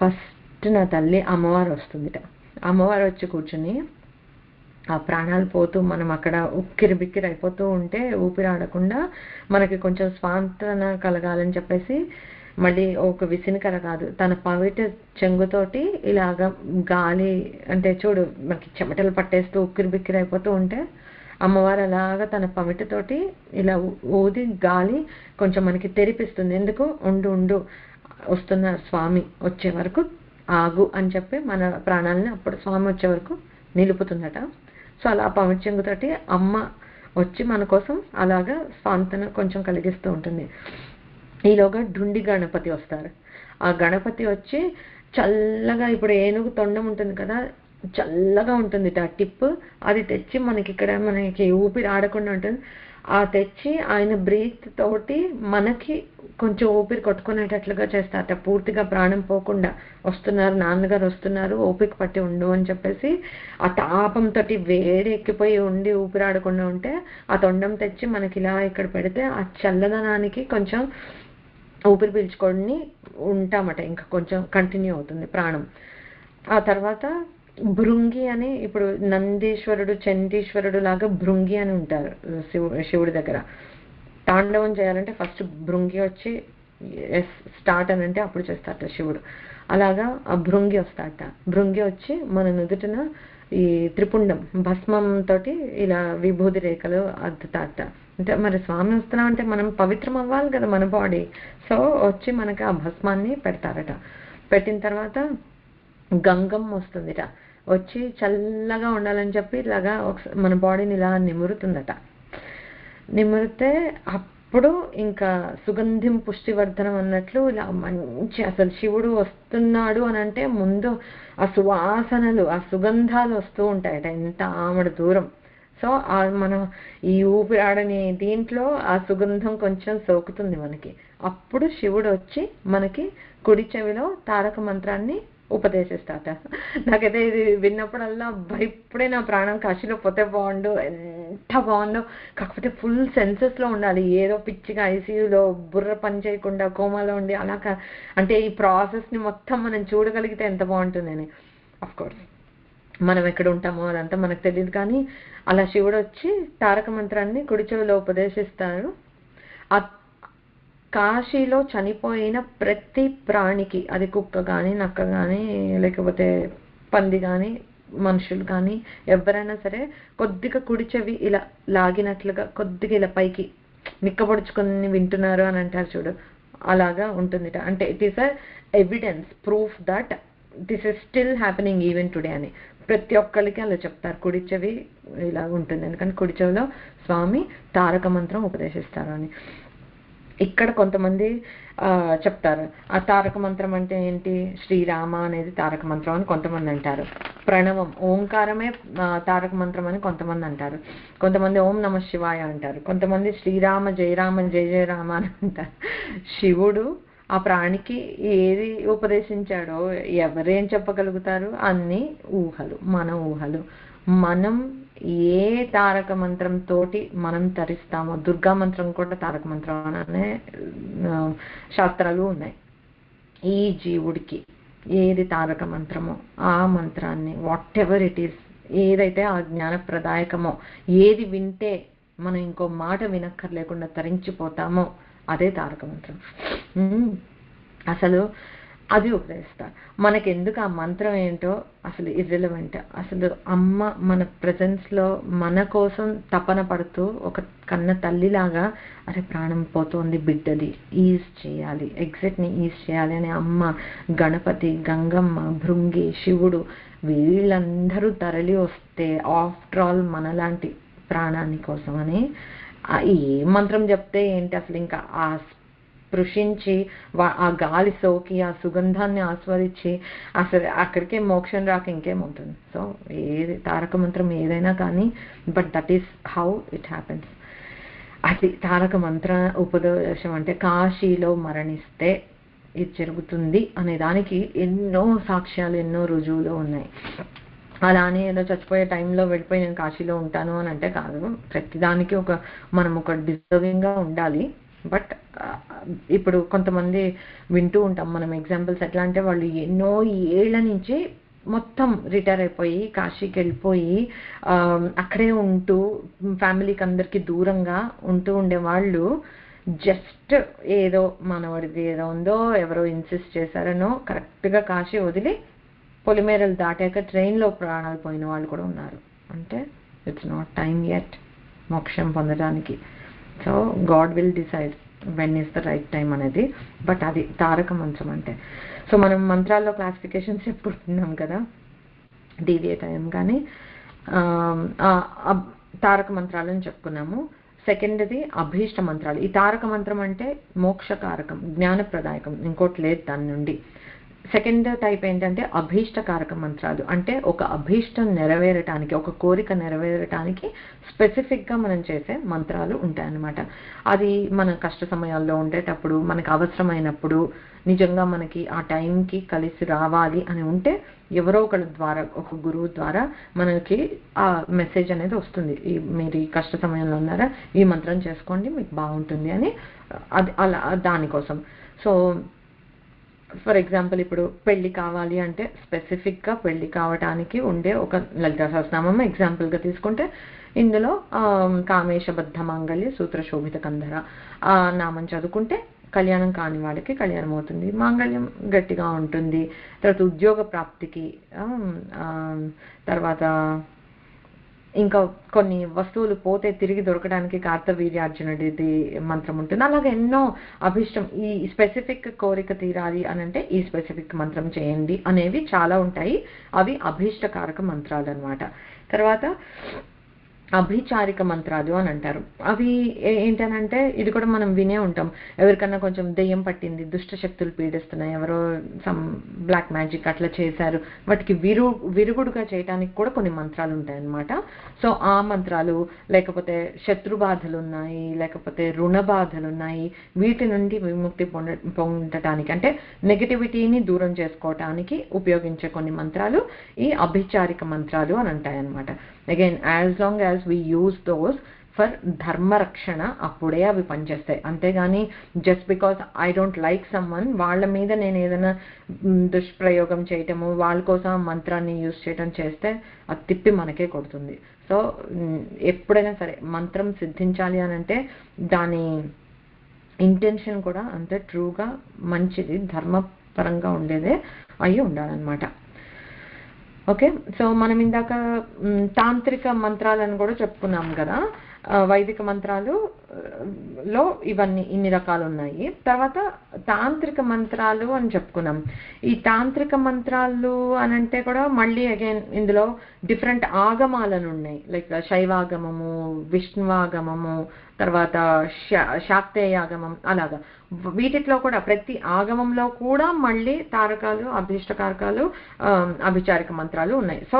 ఫస్ట్ నా తల్లి అమ్మవారు వస్తుందిట. అమ్మవారు వచ్చి కూర్చుని ఆ ప్రాణాలు పోతూ మనం అక్కడ ఉక్కిరి బిక్కిరి అయిపోతూ ఉంటే ఊపిరి ఆడకుండా మనకి కొంచెం స్వాంతన కలగాలని చెప్పేసి మళ్ళీ ఒక విసినికర కాదు, తన పవిట చెంగుతోటి ఇలాగ గాలి అంటే చూడు మనకి చెమటలు పట్టేస్తూ ఉక్కిరి బిక్కిరి అయిపోతూ ఉంటే అమ్మవారు అలాగా తన పవిటతోటి ఇలా ఊది గాలి కొంచెం మనకి తెరిపిస్తుంది. ఎందుకు, ఉండు ఉండు వస్తున్న స్వామి వచ్చే వరకు ఆగు అని చెప్పి మన ప్రాణాలని అప్పుడు స్వామి వచ్చే వరకు నిలుపుతుందట. సో అలా పవిట చెంగుతోటి అమ్మ వచ్చి మన కోసం అలాగా స్వాంతన కొంచెం కలిగిస్తూ ఉంటుంది. ఈలోగా డుండి గణపతి వస్తారు. ఆ గణపతి వచ్చి చల్లగా, ఇప్పుడు ఏనుగు తొండం ఉంటుంది కదా, చల్లగా ఉంటుంది ఆ టిప్, అది తెచ్చి మనకి ఇక్కడ మనకి ఊపిరి ఆడకుండా ఉంటుంది. ఆ తెచ్చి ఆయన బ్రీత్ తోటి మనకి కొంచెం ఊపిరి కొట్టుకునేటట్లుగా చేస్తారట. పూర్తిగా ప్రాణం పోకుండా వస్తున్నారు, నాన్నగారు వస్తున్నారు, ఓపిక పట్టి ఉండు అని చెప్పేసి ఆ తాపంతో వేడి ఎక్కిపోయి ఉండి ఊపిరి ఆడకుండా ఉంటే ఆ తొండం తెచ్చి మనకి ఇలా ఇక్కడ పెడితే ఆ చల్లదనానికి కొంచెం ఊపిరి పీల్చుకొని ఉంటామట. ఇంకా కొంచెం కంటిన్యూ అవుతుంది ప్రాణం. ఆ తర్వాత భృంగి అని, ఇప్పుడు నందీశ్వరుడు చండీశ్వరుడు లాగా భృంగి అని ఉంటారు శివుడి దగ్గర. తాండవం చేయాలంటే ఫస్ట్ భృంగి వచ్చి స్టార్ట్ అని అంటే అప్పుడు చేస్తారట శివుడు. అలాగా ఆ భృంగి వస్తారట. భృంగి వచ్చి మన నుదుటిన ఈ త్రిపుండం భస్మం తోటి ఇలా విభూది రేఖలు అద్దుతారట. అంటే మరి స్వామి వస్తున్నాం అంటే మనం పవిత్రం అవ్వాలి కదా మన బాడీ. సో వచ్చి మనకి ఆ భస్మాన్ని పెడతారట. పెట్టిన తర్వాత గంగం వస్తుందిట, వచ్చి చల్లగా ఉండాలని చెప్పి ఇలాగా మన బాడీని ఇలా నిమురుతుందట. నిమురితే అప్పుడు ఇంకా సుగంధిం పుష్టివర్ధనం అన్నట్లు ఇలా మంచి అసలు శివుడు వస్తున్నాడు అని అంటే ముందు ఆ సువాసనలు ఆ సుగంధాలు వస్తూ ఉంటాయట ఎంత ఆమడ దూరం. సో మనం ఈ ఊపిరాడని దీంట్లో ఆ సుగంధం కొంచెం సోకుతుంది మనకి. అప్పుడు శివుడు వచ్చి మనకి కుడి చెవిలో తారక మంత్రాన్ని ఉపదేశిస్తాట. నాకైతే ఇది విన్నప్పుడల్లా ఇప్పుడే నా ప్రాణం కాశీలో పోతే బాగుండు, ఎంత బాగుందో. కాకపోతే ఫుల్ సెన్సెస్లో ఉండాలి, ఏదో పిచ్చిగా ఐసీయూలో బుర్ర పని చేయకుండా కోమాలో ఉండి అలా అంటే ఈ ప్రాసెస్ని మొత్తం మనం చూడగలిగితే ఎంత బాగుంటుందని. అఫ్ కోర్స్ మనం ఎక్కడ ఉంటామో అదంతా మనకు తెలియదు, కానీ అలా శివుడు వచ్చి తారక మంత్రాన్ని కుడి చెవిలో ఉపదేశిస్తారు. ఆ కాశీలో చనిపోయిన ప్రతి ప్రాణికి, అది కుక్క కానీ నక్క కానీ లేకపోతే పంది కానీ మనుషులు కానీ ఎవరైనా సరే కొద్దిగా కుడి చెవి ఇలా లాగినట్లుగా కొద్దిగా ఇలా పైకి నిక్కబొడుచుకొని వింటున్నారు అని అంటారు చూడు, అలాగా ఉంటుంది. అంటే it is a evidence, proof that this is still happening even today అని ప్రతి ఒక్కరికి అలా చెప్తారు. కుడి చెవి ఇలా ఉంటుంది ఎందుకంటే కుడి చెవిలో స్వామి తారక మంత్రం ఉపదేశిస్తారు అని. ఇక్కడ కొంతమంది చెప్తారు ఆ తారక మంత్రం అంటే ఏంటి, శ్రీరామ అనేది తారక మంత్రం అని కొంతమంది అంటారు. ప్రణవం ఓంకారమే తారక మంత్రం అని కొంతమంది అంటారు. కొంతమంది ఓం నమ శివాయ అంటారు. కొంతమంది శ్రీరామ జయరామ జయ జయ రామ అని అంటారు. శివుడు ఆ ప్రాణికి ఏది ఉపదేశించాడో ఎవరేం చెప్పగలుగుతారు? అన్ని ఊహలు, మన ఊహలు. మనం ఏ తారక మంత్రం తోటి మనం తరిస్తామో, దుర్గా మంత్రం కూడా తారక మంత్రం అనే శాస్త్రాలు ఉన్నాయి. ఈ జీవుడికి ఏది తారక మంత్రమో ఆ మంత్రాన్ని వాట్ ఎవర్ ఇట్ ఈస్, ఏదైతే ఆ జ్ఞానప్రదాయకమో, ఏది వింటే మనం ఇంకో మాట వినక్కర్లేకుండా తరించిపోతామో అదే తారక మంత్రం. అసలు అది ఉపదేశిస్తారు. మనకెందుకు ఆ మంత్రం ఏంటో అసలు ఇర్రెలవెంట్. అసలు అమ్మ మన ప్రజెన్స్లో మన కోసం తపన పడుతూ ఒక కన్న తల్లిలాగా, అరే ప్రాణం పోతోంది బిడ్డది, ఈజ్ చేయాలి, ఎగ్జిట్ని ఈజ్ చేయాలి అని అమ్మ, గణపతి, గంగమ్మ, భృంగి, శివుడు వీళ్ళందరూ తరలి వస్తే ఆఫ్టర్ ఆల్ మనలాంటి ప్రాణాన్ని కోసమని ఏ మంత్రం చెప్తే ఏంటి అసలు ఇంకా ఆ స్పృశించి ఆ గాలి సోకి ఆ సుగంధాన్ని ఆస్వాదించి అసలు అక్కడికే మోక్షం రాక ఇంకేముంటుంది. సో ఏది తారక మంత్రం ఏదైనా కానీ, but that is how it happens. అది తారక మంత్ర ఉపదేశం అంటే కాశీలో మరణిస్తే ఇది జరుగుతుంది అనే దానికి ఎన్నో సాక్ష్యాలు, ఎన్నో రుజువులు ఉన్నాయి. అలానే ఏదో చచ్చిపోయే టైంలో వెళ్ళిపోయి నేను కాశీలో ఉంటాను అని అంటే కాదు. ప్రతిదానికి మనం ఒక డిజర్వింగ్గా ఉండాలి. బట్ ఇప్పుడు కొంతమంది వింటూ ఉంటాం మనం ఎగ్జాంపుల్స్. ఎట్లా అంటే వాళ్ళు ఎన్నో ఏళ్ల నుంచి మొత్తం రిటైర్ అయిపోయి కాశీకి వెళ్ళిపోయి అక్కడే ఉంటూ ఫ్యామిలీకి అందరికీ దూరంగా ఉంటూ ఉండేవాళ్ళు జస్ట్ ఏదో మనవాడిది ఏదో ఉందో ఎవరో ఇన్సిస్ట్ చేశారనో కరెక్ట్గా కాశీ వదిలి పొలిమేరలు దాటాక ట్రైన్లో ప్రాణాలు పోయిన వాళ్ళు కూడా ఉన్నారు. అంటే ఇట్స్ నాట్ టైం యెట్ మోక్షం పొందడానికి. So God will decide when is the right time అనేది. బట్ అది తారక మంత్రం అంటే. సో మనం మంత్రాల్లో క్లాసిఫికేషన్స్ చెప్పుకుంటున్నాం కదా, డీవియేట్ అయ్యాం. కానీ తారక మంత్రాలను చెప్పుకున్నాము. సెకండ్ది అభీష్ట మంత్రాలు. ఈ తారక మంత్రం అంటే మోక్షకారకం, జ్ఞానప్రదాయకం, ఇంకోటి లేదు దాని నుండి. సెకండ్ టైప్ ఏంటంటే అభీష్టకారక మంత్రాలు. అంటే ఒక అభీష్టం నెరవేరటానికి, ఒక కోరిక నెరవేరటానికి స్పెసిఫిక్గా మనం చేసే మంత్రాలు ఉంటాయన్నమాట. అది మన కష్ట సమయాల్లో ఉండేటప్పుడు, మనకు అవసరమైనప్పుడు, నిజంగా మనకి ఆ టైంకి కలిసి రావాలి అని ఉంటే ఎవరో ఒకరి ద్వారా, ఒక గురువు ద్వారా మనకి ఆ మెసేజ్ అనేది వస్తుంది. మీరు ఈ కష్ట సమయంలో ఉన్నారా, ఈ మంత్రం చేసుకోండి మీకు బాగుంటుంది అని. అది అలా దానికోసం. సో ఫర్ ఎగ్జాంపుల్ ఇప్పుడు పెళ్లి కావాలి అంటే స్పెసిఫిక్గా పెళ్లి కావడానికి ఉండే ఒక లలితా సహస్రనామం ఎగ్జాంపుల్గా తీసుకుంటే ఇందులో కామేశబద్ధ మాంగళ్య సూత్ర శోభిత కంధర ఆ నామం చదువుకుంటే కళ్యాణం కాని వాడికి కళ్యాణం అవుతుంది, మాంగళ్యం గట్టిగా ఉంటుంది. తర్వాత ఉద్యోగ ప్రాప్తికి, తర్వాత ఇంకా కొన్ని వస్తువులు పోతే తిరిగి దొరకడానికి కార్తవీర్యార్జునుడిది మంత్రం ఉంటుంది. అలాగే ఎన్నో అభిష్టం, ఈ స్పెసిఫిక్ కోరిక తీరాలి అని అంటే ఈ స్పెసిఫిక్ మంత్రం చేయండి అనేవి చాలా ఉంటాయి. అవి అభీష్టకారక మంత్రాలు అనమాట. తర్వాత అభిచారిక మంత్రాలు అని అంటారు. అవి ఏంటనంటే ఇది కూడా మనం వినే ఉంటాం. ఎవరికన్నా కొంచెం దెయ్యం పట్టింది, దుష్ట శక్తులు పీడిస్తున్నాయి, ఎవరో సమ్ బ్లాక్ మ్యాజిక్ అట్లా చేశారు, వాటికి విరుగుడుగా చేయడానికి కూడా కొన్ని మంత్రాలు ఉంటాయన్నమాట. సో ఆ మంత్రాలు, లేకపోతే శత్రు బాధలు ఉన్నాయి, లేకపోతే రుణ బాధలు ఉన్నాయి, వీటి నుండి విముక్తి పొందటానికి అంటే నెగటివిటీని దూరం చేసుకోవటానికి ఉపయోగించే కొన్ని మంత్రాలు ఈ అభిచారిక మంత్రాలు అని అంటాయన్నమాట. Again as long as we use those for ధర్మరక్షణ, అప్పుడే అవి పనిచేస్తాయి. అంతేగాని just because I don't like someone, వాళ్ళ మీద నేను ఏదైనా దుష్ప్రయోగం చేయటము, వాళ్ళ కోసం మంత్రాన్ని యూజ్ చేయటం చేస్తే అది తిప్పి మనకే కొడుతుంది. సో ఎప్పుడైనా సరే మంత్రం సిద్ధించాలి అని అంటే దాని ఇంటెన్షన్ కూడా అంతే ట్రూగా మంచిది, ధర్మపరంగా ఉండేదే అయ్యి ఉండాలన్నమాట. ఓకే, సో మనం ఇందాక తాంత్రిక మంత్రాలను కూడా చెప్పుకున్నాం కదా. వైదిక మంత్రాలు లో ఇన్ని రకాలు ఉన్నాయి. తర్వాత తాంత్రిక మంత్రాలు అని చెప్పుకున్నాం. ఈ తాంత్రిక మంత్రాలు అని అంటే కూడా మళ్ళీ అగైన్ ఇందులో డిఫరెంట్ ఆగమాలను ఉన్నాయి. లైక్ శైవాగమము, విష్ణువాగమము, తర్వాత శాక్తేయాగమం, అలాగా వీటిలో కూడా ప్రతి ఆగమంలో కూడా మళ్ళీ తారకాలు, అభిష్టకారకాలు, అభిచారిక మంత్రాలు ఉన్నాయి. So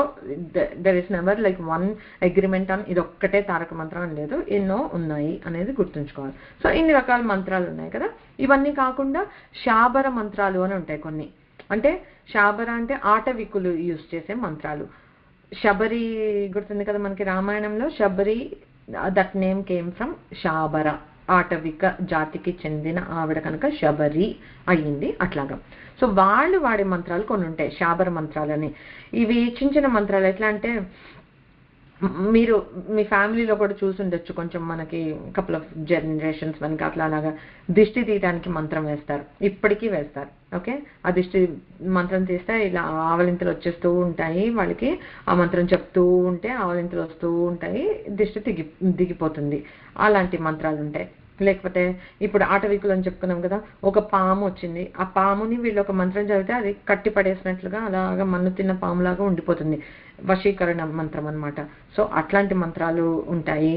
there is never like one agreement on ఇది ఒక్కటే తారక మంత్రం అని లేదు, ఎన్నో ఉన్నాయి అనేది గుర్తుంచుకోవాలి. సో ఇన్ని రకాల మంత్రాలు ఉన్నాయి కదా. ఇవన్నీ కాకుండా శాబర మంత్రాలు అని ఉంటాయి కొన్ని. అంటే శాబర అంటే ఆటవికులు యూజ్ చేసే మంత్రాలు. శబరి గుర్తుంది కదా మనకి రామాయణంలో, Shabari that name came from Shabara, ఆటవిక జాతికి చెందిన ఆవిడ కనుక శబరి అయ్యింది అట్లాగా. సో వాళ్ళు వాడే మంత్రాలు కొన్ని ఉంటాయి శాబర మంత్రాలని. ఇవి చిన్న చిన్న మంత్రాలు. ఎట్లా అంటే మీరు మీ ఫ్యామిలీలో కూడా చూసుండొచ్చు, కొంచెం మనకి కపుల్ ఆఫ్ జనరేషన్స్ మనకి అట్లా అలాగా దిష్టి తీయడానికి మంత్రం వేస్తారు, ఇప్పటికీ వేస్తారు. ఓకే, ఆ దిష్టి మంత్రం తీస్తే ఇలా ఆవలింతలు వచ్చేస్తూ ఉంటాయి వాళ్ళకి, ఆ మంత్రం చెప్తూ ఉంటే ఆవలింతలు వస్తూ ఉంటాయి, దిష్టి దిగిపోతుంది. అలాంటి మంత్రాలు ఉంటాయి. లేకపోతే ఇప్పుడు ఆటవికులు అని చెప్పుకున్నాం కదా, ఒక పాము వచ్చింది, ఆ పాముని వీళ్ళు ఒక మంత్రం చదివితే అది కట్టి పడేసినట్లుగా అలాగా మన్ను తిన్న పాములాగా ఉండిపోతుంది, వశీకరణ మంత్రం అనమాట. సో అట్లాంటి మంత్రాలు ఉంటాయి.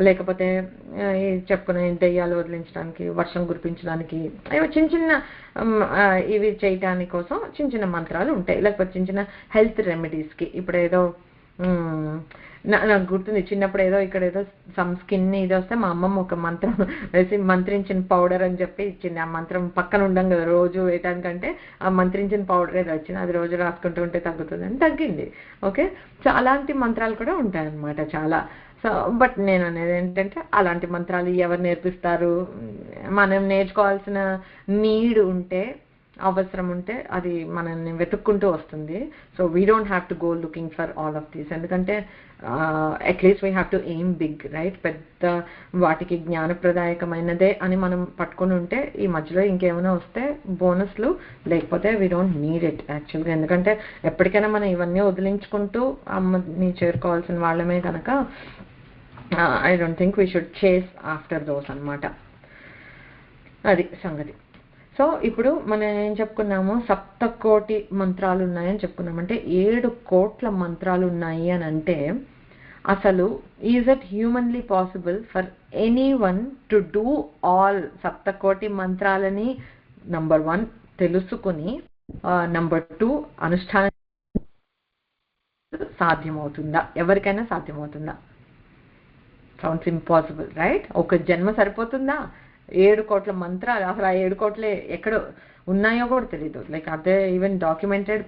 లేకపోతే చెప్పుకునే దెయ్యాలు వదిలించడానికి, వర్షం కురిపించడానికి, ఇవి చిన్న చిన్న ఇవి చేయటానికి కోసం చిన్న చిన్న మంత్రాలు ఉంటాయి. లేకపోతే చిన్న చిన్న హెల్త్ రెమెడీస్కి, ఇప్పుడు ఏదో నాకు గుర్తుంది చిన్నప్పుడు ఏదో ఇక్కడ ఏదో సమ్ స్కిన్ ఇది వస్తే మా అమ్మమ్మ ఒక మంత్రం వేసి మంత్రించిన పౌడర్ అని చెప్పి ఇచ్చింది. ఆ మంత్రం పక్కన ఉండం కదా రోజు వేయటానికంటే, ఆ మంత్రించిన పౌడర్ ఏదో వచ్చింది, అది రోజు రాసుకుంటూ ఉంటే తగ్గుతుంది అని తగ్గింది. ఓకే, సో అలాంటి మంత్రాలు కూడా ఉంటాయన్నమాట చాలా. సో బట్ నేను అనేది ఏంటంటే అలాంటి మంత్రాలు ఎవరు నేర్పిస్తారు, మనం నేర్చుకోవాల్సిన నీడ్ ఉంటే, అవసరం ఉంటే అది మనల్ని వెతుక్కుంటూ వస్తుంది. So we don't have to go looking for all of these. ఎందుకంటే at least we have to aim big, right? పెద్ద వాటికి జ్ఞానప్రదాయకమైనదే అని మనం పట్టుకుని ఉంటే ఈ మధ్యలో ఇంకేమైనా వస్తే బోనస్లు, లేకపోతే వీ డోంట్ నీడ్ ఇట్ యాక్చువల్గా. ఎందుకంటే ఎప్పటికైనా మనం ఇవన్నీ వదిలించుకుంటూ అమ్మని చేరుకోవాల్సిన వాళ్ళమే కనుక I don't think we should చేస్ ఆఫ్టర్ దోస్ అనమాట. అది సంగతి. సో ఇప్పుడు మనం ఏం చెప్పుకున్నాము, 7,000,000 మంత్రాలు ఉన్నాయని చెప్పుకున్నాం. అంటే 7 కోట్ల మంత్రాలు ఉన్నాయి అని అంటే అసలు is it humanly possible for anyone to do all 7,000,000 మంత్రాలని నంబర్ 1 తెలుసుకుని, నంబర్ 2 అనుష్ఠానం సాధ్యమవుతుందా? ఎవరికైనా సాధ్యమవుతుందా? Sounds impossible, right? ఒక జన్మ సరిపోతుందా? 7 కోట్ల మంత్రాలు, అసలు ఆ 7 కోట్లే ఎక్కడ ఉన్నాయో కూడా తెలీదు. లైక్ అదే ఈవెన్ డాక్యుమెంటెడ్.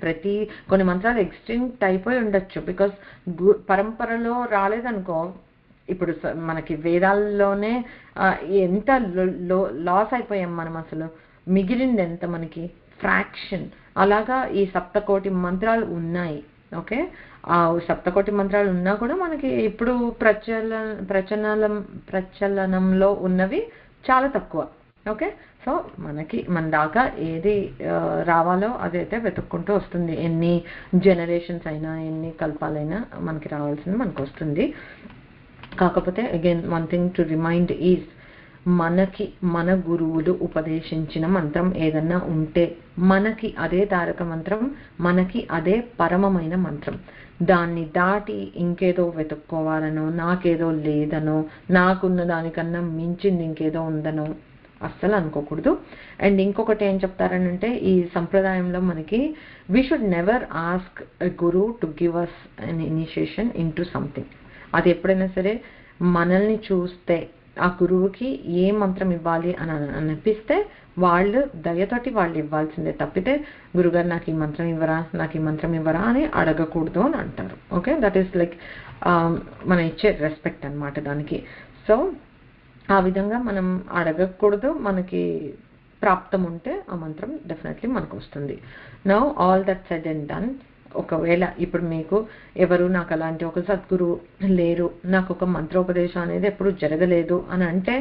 కొన్ని మంత్రాలు ఎక్స్టింక్ట్ అయిపోయి ఉండొచ్చు, బికాస్ పరంపరలో రాలేదనుకో. ఇప్పుడు మనకి వేదాల్లోనే ఎంత లాస్ అయిపోయాం మనం, అసలు మిగిలింది ఎంత మనకి, ఫ్రాక్షన్. అలాగా ఈ 7,000,000 మంత్రాలు ఉన్నాయి. ఓకే, ఆ 7,000,000 మంత్రాలు ఉన్నా కూడా మనకి ఇప్పుడు ప్రచలనంలో ఉన్నవి చాలా తక్కువ. ఓకే, సో మన దాకా ఏది రావాలో అదైతే వెతుక్కుంటూ వస్తుంది. ఎన్ని జనరేషన్స్ అయినా, ఎన్ని కల్పాలైనా మనకి రావాల్సింది మనకు వస్తుంది. కాకపోతే again one thing to remind is, మనకి మన గురువులు ఉపదేశించిన మంత్రం ఏదన్నా ఉంటే మనకి అదే తారక మంత్రం, మనకి అదే పరమమైన మంత్రం. దాన్ని దాటి ఇంకేదో వెతుక్కోవాలనో, నాకేదో లేదనో, నాకున్న దానికన్నా మించింది ఇంకేదో ఉందనో అస్సలు అనుకోకూడదు. అండ్ ఇంకొకటి ఏం చెప్తారనంటే, ఈ సంప్రదాయంలో మనకి we should never ask a guru to give us an initiation into something. అది ఎప్పుడైనా సరే మనల్ని చూస్తే ఆ గురువుకి ఏ మంత్రం ఇవ్వాలి అని అనిపిస్తే వాళ్ళు దయతోటి వాళ్ళు ఇవ్వాల్సిందే, తప్పితే గురుగారు నాకు ఈ మంత్రం ఇవ్వరా, నాకు ఈ మంత్రం ఇవ్వరా అని అడగకూడదు అని అంటారు. ఓకే, దట్ ఈస్ లైక్ మనం ఇచ్చే రెస్పెక్ట్ అనమాట దానికి. సో ఆ విధంగా మనం అడగకూడదు. మనకి ప్రాప్తం ఉంటే ఆ మంత్రం డెఫినెట్లీ మనకు వస్తుంది. Now all that said and done, ఒకవేళ ఇప్పుడు మీకు ఎవరు నాకు అలాంటి ఒక సద్గురు లేరు, నాకు ఒక మంత్రోపదేశం అనేది ఎప్పుడు జరగలేదు అని అంటే,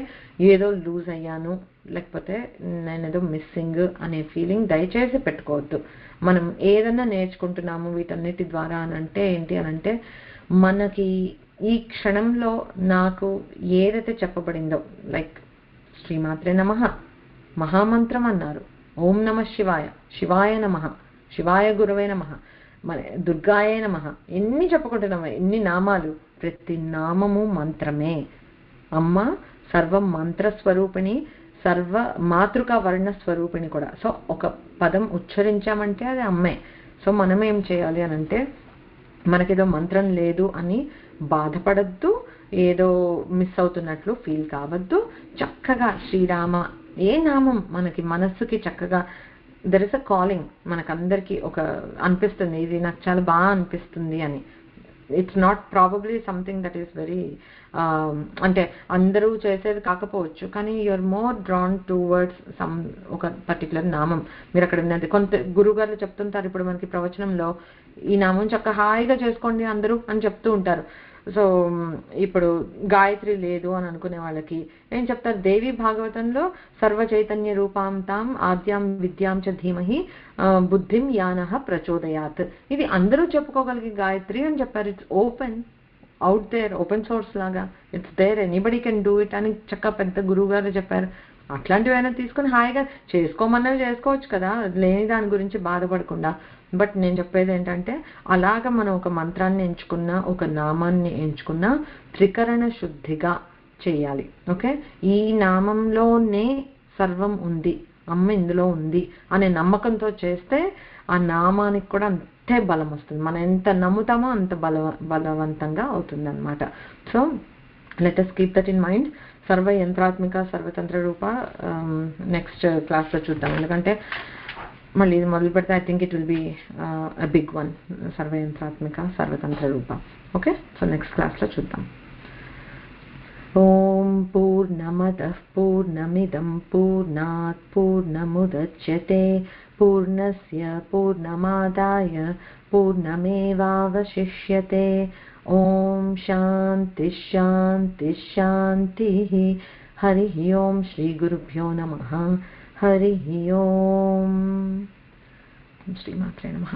ఏదో లూజ్ అయ్యాను లేకపోతే నేనేదో మిస్సింగ్ అనే ఫీలింగ్ దయచేసి పెట్టుకోవద్దు. మనం ఏదన్నా నేర్చుకుంటున్నాము వీటన్నిటి ద్వారా అని అంటే ఏంటి అని అంటే, మనకి ఈ క్షణంలో నాకు ఏదైతే చెప్పబడిందో, లైక్ శ్రీమాత్రే నమః, మహామంత్రం అన్నారు, ఓం నమ శివాయ, శివాయ నమః, శివాయ గురవే నమః, మన దుర్గాయే నమః, ఎన్ని చెప్పుకుంటున్నాము, ఎన్ని నామాలు, ప్రతి నామము మంత్రమే. అమ్మ సర్వ మంత్రస్వరూపిణి, సర్వ మాతృకా వర్ణ స్వరూపిణి కూడా. సో ఒక పదం ఉచ్చరించామంటే అది అమ్మే. సో మనం ఏం చేయాలి అని అంటే, మనకేదో మంత్రం లేదు అని బాధపడద్దు, ఏదో మిస్ అవుతున్నట్లు ఫీల్ కావద్దు. చక్కగా శ్రీరామ ఏ నామం మనకి మనస్సుకి చక్కగా, దెర్ ఇస్ అ కాలింగ్, మనకందరికీ ఒక అనిపిస్తుంది, ఇది నాకు చాలా బాగా అనిపిస్తుంది అని. It's not probably something that is very అంటే అందరూ చేసేది కాకపోవచ్చు, కానీ you're more drawn towards some ఒక పర్టికులర్ నామం. మీరు అక్కడ విన్నది కొంత గురువుగారు చెప్తుంటారు, ఇప్పుడు మనకి ప్రవచనంలో ఈ నామం చక్కగా హాయిగా చేసుకోండి అందరూ అని చెప్తూ ఉంటారు. సో ఇప్పుడు గాయత్రి లేదు అని అనుకునే వాళ్ళకి ఏం చెప్తారు, దేవి భాగవతంలో సర్వ చైతన్య రూపాం తాం ఆద్యాం విద్యాం చ ధీమహి బుద్ధిం యానః ప్రచోదయాత్. ఇది అందరూ చెప్పుకోగలిగే గాయత్రి అని చెప్పారు. It's open out there, open source లాగా it's there, anybody can do it అని చక్కగా పెద్ద గురువు గారు చెప్పారు. అట్లాంటివైనా తీసుకొని హాయిగా చేసుకోమన్నవి చేసుకోవచ్చు కదా, లేని దాని గురించి బాధపడకుండా. బట్ నేను చెప్పేది ఏంటంటే, అలాగ మనం ఒక మంత్రాన్ని ఎంచుకున్నా, ఒక నామాన్ని ఎంచుకున్నా త్రికరణ శుద్ధిగా చేయాలి. ఓకే, ఈ నామంలోనే సర్వం ఉంది, అమ్మ ఇందులో ఉంది అనే నమ్మకంతో చేస్తే ఆ నామానికి కూడా అంతే బలం వస్తుంది. మనం ఎంత నమ్ముతామో అంత బలవంతంగా అవుతుంది అనమాట. So let us keep that in mind. సర్వ యంత్రాత్మిక సర్వతంత్ర రూప నెక్స్ట్ క్లాస్లో చూద్దాం, ఎందుకంటే మళ్ళీ ఇది మొదలు పెడితే I think it will be a big one, సర్వ యంత్రాత్మిక సర్వతంత్ర రూప. ఓకే, సో నెక్స్ట్ క్లాస్లో చూద్దాం. ఓం పూర్ణమదః పూర్ణమిదం పూర్ణాత్ పూర్ణముదచ్యతే పూర్ణస్య పూర్ణమాదాయ పూర్ణమేవావశిష్యతే. ఓం శాంతి శాంతి శాంతి. హరి ఓం. శ్రీ గురుభ్యో నమః. హరి ఓం. శ్రీమాత్రే నమః.